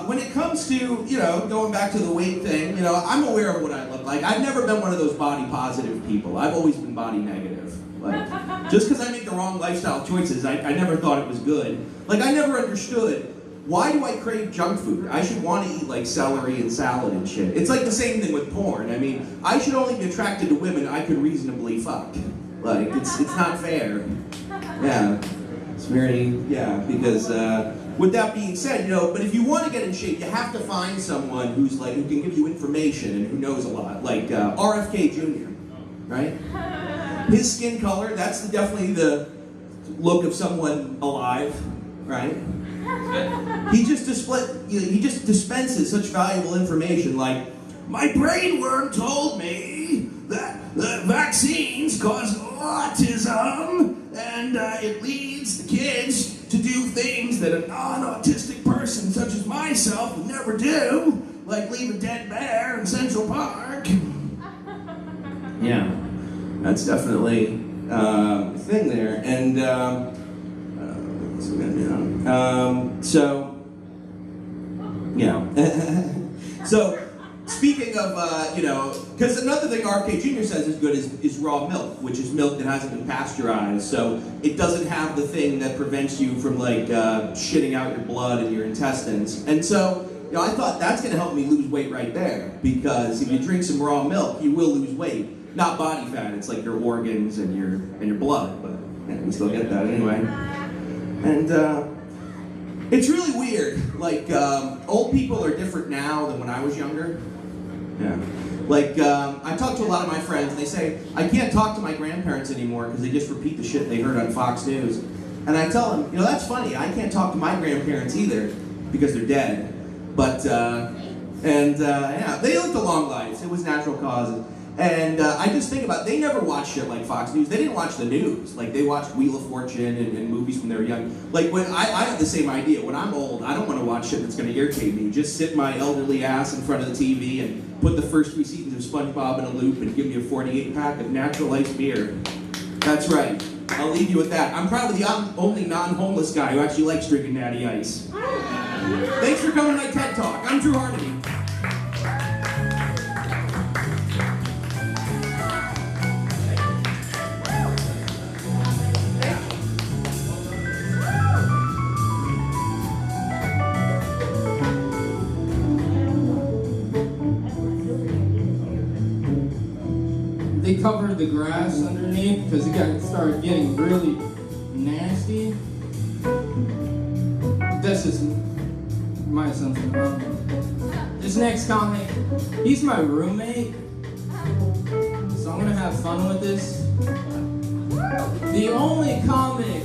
when it comes to, going back to the weight thing, I'm aware of what I look like. I've never been one of those body positive people. I've always been body negative. Like, just because I make the wrong lifestyle choices, I never thought it was good. Like, I never understood, why do I crave junk food? I should want to eat, like, celery and salad and shit. It's like the same thing with porn. I mean, I should only be attracted to women I could reasonably fuck. Like, it's not fair. Yeah. It's very, because, with that being said, but if you want to get in shape, you have to find someone who can give you information and who knows a lot, like RFK Jr., right? His skin color, that's definitely the look of someone alive, right? He just dispenses such valuable information, like, my brainworm told me that vaccines cause autism, and it leads the kids to do things that a non-autistic person such as myself would never do, like leave a dead bear in Central Park. Yeah, that's definitely a thing there. And so speaking of, because another thing RFK Jr. says is good is raw milk, which is milk that hasn't been pasteurized. So it doesn't have the thing that prevents you from shitting out your blood and your intestines. And so, I thought that's going to help me lose weight right there. Because if you drink some raw milk, you will lose weight. Not body fat, it's like your organs and your blood. But you still get that anyway. And it's really weird. Like, old people are different now than when I was younger. Yeah. Like, I talk to a lot of my friends, and they say, I can't talk to my grandparents anymore because they just repeat the shit they heard on Fox News. And I tell them, that's funny, I can't talk to my grandparents either because they're dead. But, they lived a long life. It was natural causes. And I just think about, they never watch shit like Fox News. They didn't watch the news. Like, they watched Wheel of Fortune and movies when they were young. Like, when I have the same idea. When I'm old, I don't want to watch shit that's going to irritate me. Just sit my elderly ass in front of the TV and put the first 3 seasons of SpongeBob in a loop and give me a 48-pack of natural ice beer. That's right. I'll leave you with that. I'm probably the only non-homeless guy who actually likes drinking Natty Ice. Thanks for coming to my TED Talk. I'm Drew Harnedy. They covered the grass underneath because it started getting really nasty. That's just my assumption. This next comic, he's my roommate, so I'm gonna have fun with this. The only comic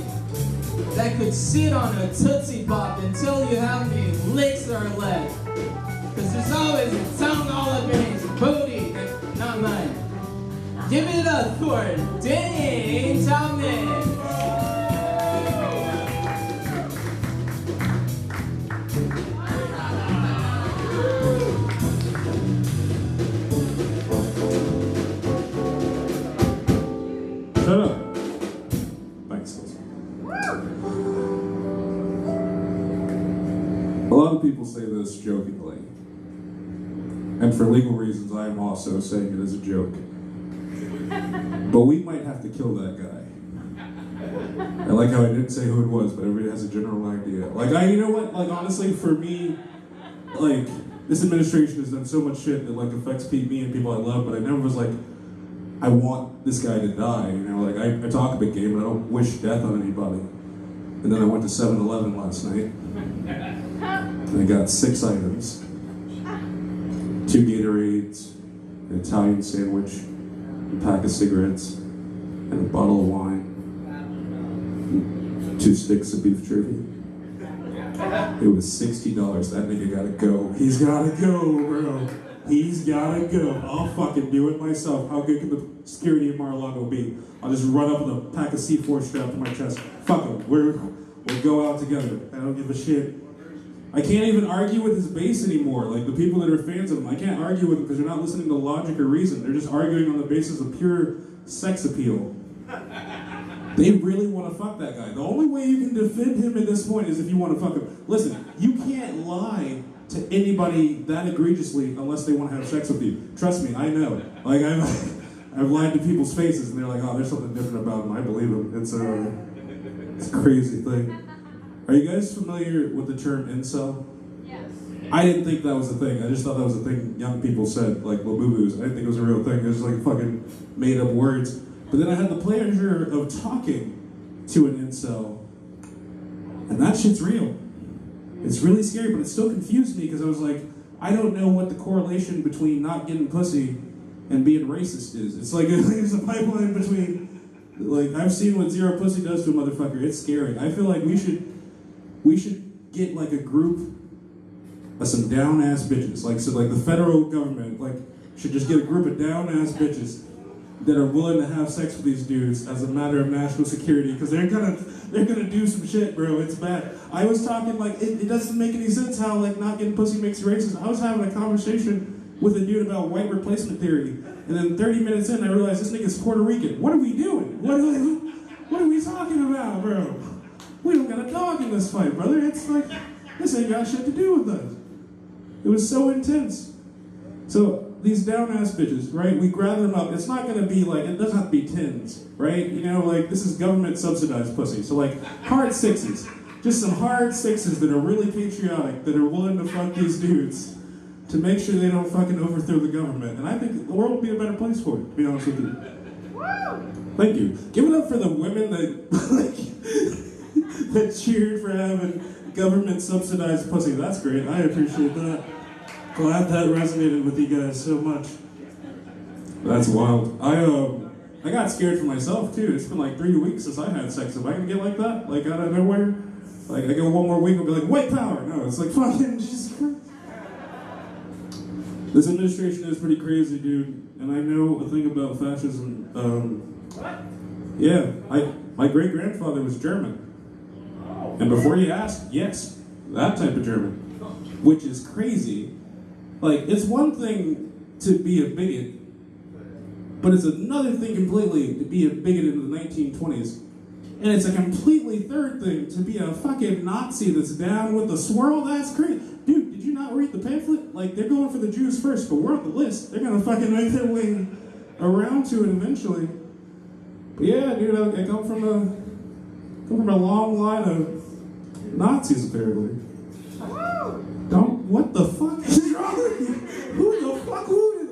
that could sit on a Tootsie Pop and tell you how many licks are left, because there's always a tongue all up in his booty. Not mine. Give it up for Danny Thomas. Shut up. Thanks. A lot of people say this jokingly. And for legal reasons, I am also saying it as a joke. But we might have to kill that guy. I like how I didn't say who it was, but everybody has a general idea. Like, you know what? Like, honestly, for me, like, this administration has done so much shit that, like, affects me and people I love, but I never was like, I want this guy to die. You know, like, I talk a big game, but I don't wish death on anybody. And then I went to 7-Eleven last night, and I got 6 items. 2 Gatorades, an Italian sandwich, a pack of cigarettes, and a bottle of wine, 2 sticks of beef jerky. It was $60. That nigga gotta go. He's gotta go, bro. He's gotta go. I'll fucking do it myself. How good can the security in Mar-a-Lago be? I'll just run up with a pack of C4 strapped to my chest. Fuck him. We'll go out together. I don't give a shit. I can't even argue with his base anymore. Like, the people that are fans of him, I can't argue with them because they're not listening to logic or reason. They're just arguing on the basis of pure sex appeal. They really want to fuck that guy. The only way you can defend him at this point is if you want to fuck him. Listen, you can't lie to anybody that egregiously unless they want to have sex with you. Trust me, I know. Like, I've lied to people's faces and they're like, oh, there's something different about him. I believe him. It's a crazy thing. Are you guys familiar with the term incel? Yes. I didn't think that was a thing. I just thought that was a thing young people said, like Labubu's. I didn't think it was a real thing. It was like fucking made up words. But then I had the pleasure of talking to an incel, and that shit's real. It's really scary, but it still confused me because I was like, I don't know what the correlation between not getting pussy and being racist is. It's like there's a pipeline between, like, I've seen what zero pussy does to a motherfucker. It's scary. I feel like we should get like a group of some down-ass bitches. Like, so like the federal government, like, should just get a group of down-ass bitches that are willing to have sex with these dudes as a matter of national security, because they're gonna do some shit, bro. It's bad. I was talking like it doesn't make any sense how like not getting pussy makes you racist. I was having a conversation with a dude about white replacement theory, and then 30 minutes in, I realized this nigga's Puerto Rican. What are we doing? What are we talking about, bro? We don't got a dog in this fight, brother. It's like, this ain't got shit to do with us. It was so intense. So these down-ass bitches, right? We grab them up. It's not gonna be like, it doesn't have to be 10s, right? You know, like, this is government-subsidized pussy. So like, hard 6s. Just some hard 6s that are really patriotic, that are willing to fuck these dudes to make sure they don't fucking overthrow the government. And I think the world will be a better place for it, to be honest with you. Thank you. Give it up for the women that, like, that cheered for having government-subsidized pussy. That's great. I appreciate that. Glad that resonated with you guys so much. That's wild. I got scared for myself too. It's been like 3 weeks since I had sex. Am I gonna get like that? Like out of nowhere? Like I go one more week, I'll be like, white power. No, it's like fucking Jesus Christ. This administration is pretty crazy, dude. And I know a thing about fascism. Yeah, my great-grandfather was German. And before you ask, yes, that type of German. Which is crazy. Like, it's one thing to be a bigot, but it's another thing completely to be a bigot in the 1920s. And it's a completely third thing to be a fucking Nazi that's down with the swirl. That's crazy. Dude, did you not read the pamphlet? Like, they're going for the Jews first, but we're on the list. They're gonna fucking make their way around to it eventually. But yeah, dude, I come from a long line of Nazis, apparently. What the fuck is wrong with you? Who the fuck would?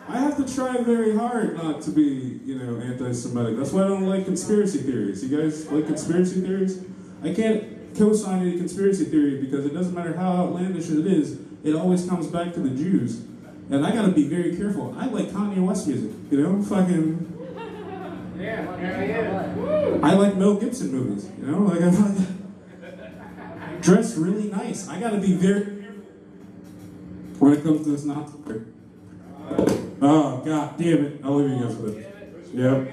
I have to try very hard not to be, anti-Semitic. That's why I don't like conspiracy theories. You guys like conspiracy theories? I can't co-sign any conspiracy theory because it doesn't matter how outlandish it is, it always comes back to the Jews. And I gotta be very careful. I like Kanye West music, fucking... Yeah. I like Mel Gibson movies, like I dress really nice. I gotta be very careful when it comes to this Nazi. Oh, god damn it. I'll leave you guys with it. Yep.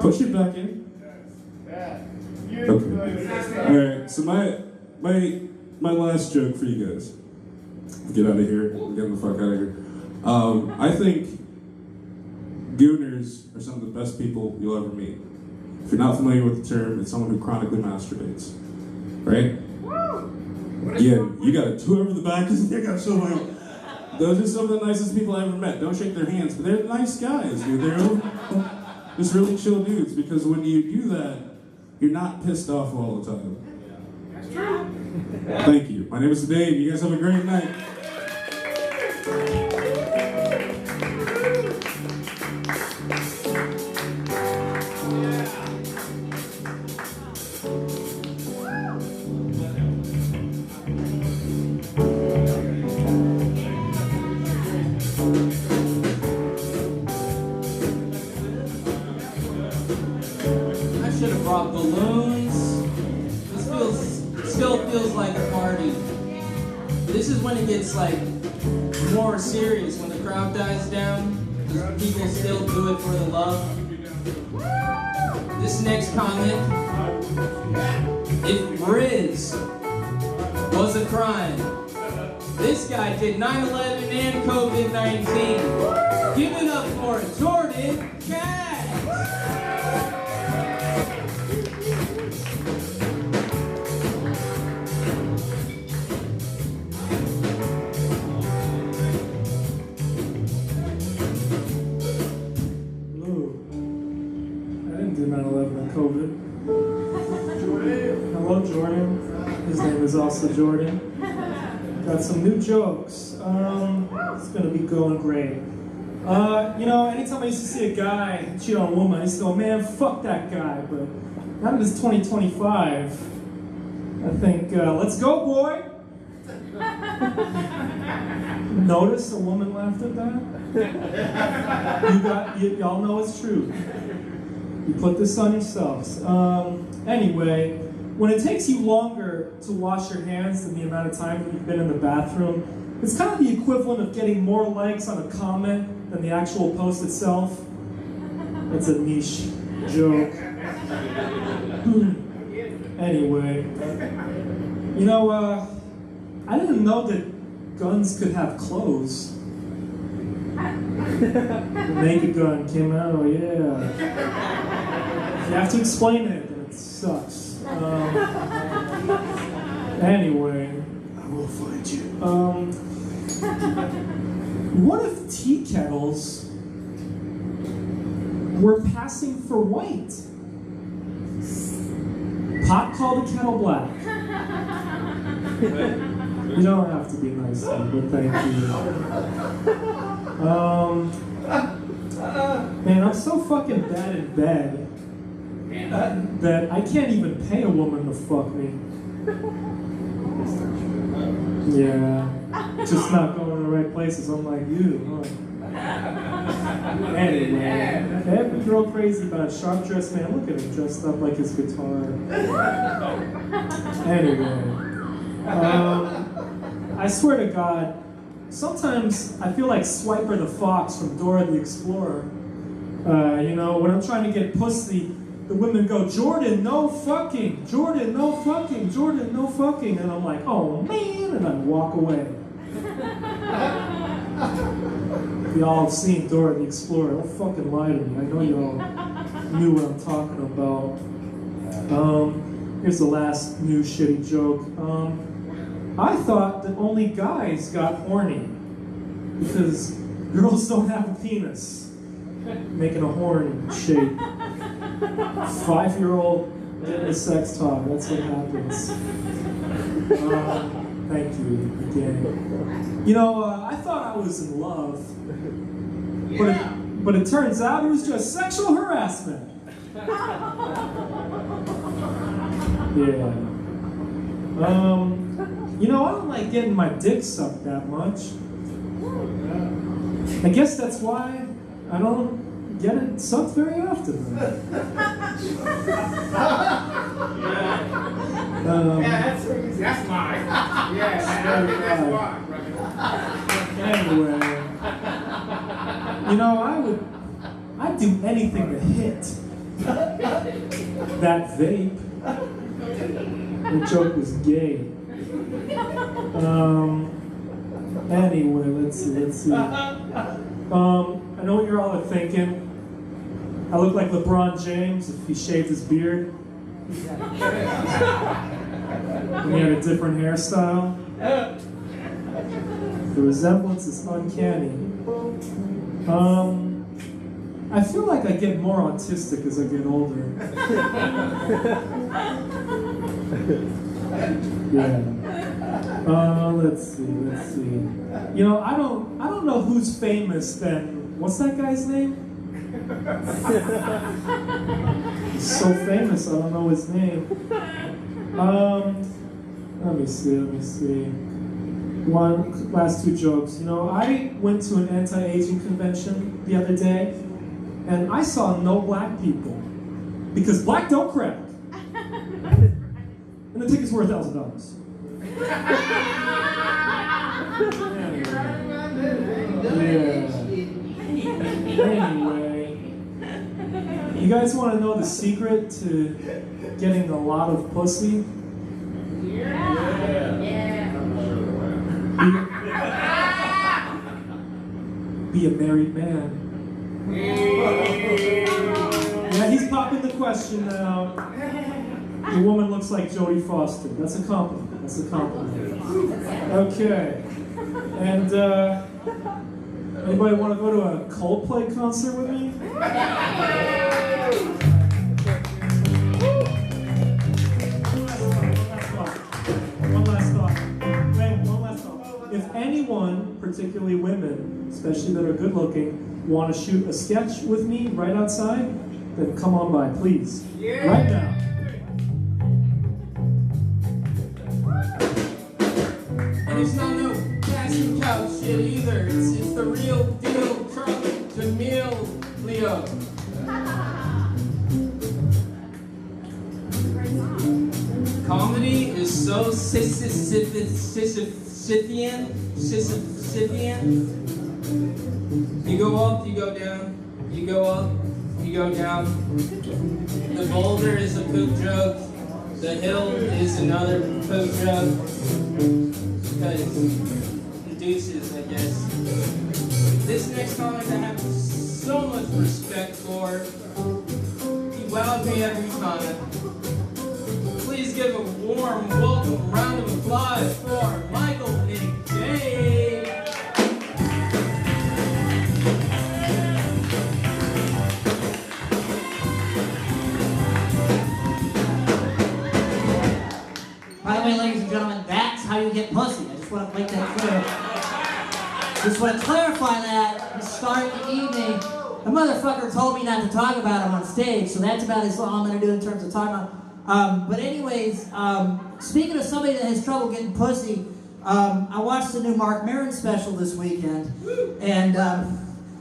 Push it back in. Okay. Alright, so my last joke for you guys. Get out of here. Get the fuck out of here. I think gooners are some of the best people you'll ever meet. If you're not familiar with the term, it's someone who chronically masturbates. Right? Yeah, you got two over the back. I got so many. Those are some of the nicest people I ever met. Don't shake their hands, but they're nice guys, dude. They're just really chill dudes, because when you do that, you're not pissed off all the time. That's true. Thank you. My name is Dave. You guys have a great night. Brought balloons. This still feels like a party. This is when it gets more serious, when the crowd dies down. People still do it for the love. This next comment: if Riz was a crime, this guy did 9/11 and COVID-19. Give it up for Jordan Cash. COVID. Hello, Jordan. His name is also Jordan. Got some new jokes. It's gonna be going great. Anytime I used to see a guy cheat on a woman, I used to go, man, fuck that guy. But now that it's 2025, I think, let's go, boy. Notice a woman laughed at that? Y'all know it's true. You put this on yourselves. Anyway, when it takes you longer to wash your hands than the amount of time that you've been in the bathroom, it's kind of the equivalent of getting more likes on a comment than the actual post itself. It's a niche joke. Anyway, I didn't know that guns could have clothes. The Naked Gun came out, oh yeah. You have to explain it, and it sucks. Anyway. I will find you. What if tea kettles were passing for white? Pot called the kettle black. You don't have to be nice to me, but thank you. Man, I'm so fucking bad in bed that I can't even pay a woman to fuck me. Yeah, just not going to the right places. I'm like you, huh? Anyway, every girl crazy about a sharp dressed man. Look at him dressed up like his guitar. Anyway, I swear to God, sometimes I feel like Swiper the Fox from Dora the Explorer. When I'm trying to get pussy, the women go, Jordan, no fucking, Jordan, no fucking, Jordan, no fucking. And I'm like, oh man, and I walk away. Y'all have seen Dora the Explorer. Don't fucking lie to me. I know y'all knew what I'm talking about. Here's the last new shitty joke. I thought that only guys got horny because girls don't have a penis. Making a horn shape. 5-year-old getting a sex talk. That's what happens. Thank you again. I thought I was in love, but it turns out it was just sexual harassment. Yeah. I don't like getting my dick sucked that much. I guess that's why I don't get it sucked very often. That's mine. Yeah, that's why. Anyway, I'd do anything to hit that vape. The joke was gay. Anyway, let's see. I know what you're all thinking. I look like LeBron James if he shaved his beard. And he had a different hairstyle. The resemblance is uncanny. I feel like I get more autistic as I get older. Yeah. Let's see. I don't know who's famous then. What's that guy's name? He's so famous, I don't know his name. Let me see. Last two jokes. I went to an anti-aging convention the other day, and I saw no black people because black don't crack. And the tickets were $1,000. Anyway, you guys want to know the secret to getting a lot of pussy? Be a married man. Yeah, he's popping the question now. The woman looks like Jodie Foster. That's a compliment. Okay. And anybody want to go to a Coldplay concert with me? One last thought. If anyone, particularly women, especially that are good looking, want to shoot a sketch with me right outside, then come on by, please. Right now. And it's not no casting couch shit either. It's the real deal, Charlie Jamil Leo. Comedy is so Sisyphean. You go up, you go down. You go up, you go down. The boulder is a poop joke. The hill is another poop joke. Because the deuces, I guess. This next comic I have so much respect for. He wowed me every time. Please give a warm welcome round of applause for Michael McDade. By the way, ladies and gentlemen, that's how you get pussy. I just want to make that clear. Just want to clarify that to start the evening. The motherfucker told me not to talk about him on stage, so that's about as long I'm going to do in terms of talking about. But anyways, speaking of somebody that has trouble getting pussy, I watched the new Mark Maron special this weekend, and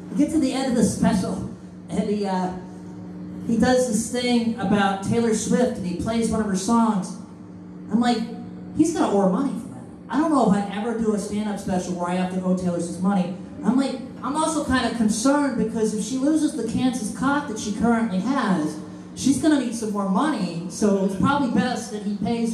we get to the end of the special, and he does this thing about Taylor Swift, and he plays one of her songs. I'm like, he's gonna owe her money for that. I don't know if I'd ever do a stand-up special where I have to owe Taylor Swift's money. I'm also kind of concerned because if she loses the Kansas cock that she currently has, she's gonna need some more money, so it's probably best that he pays her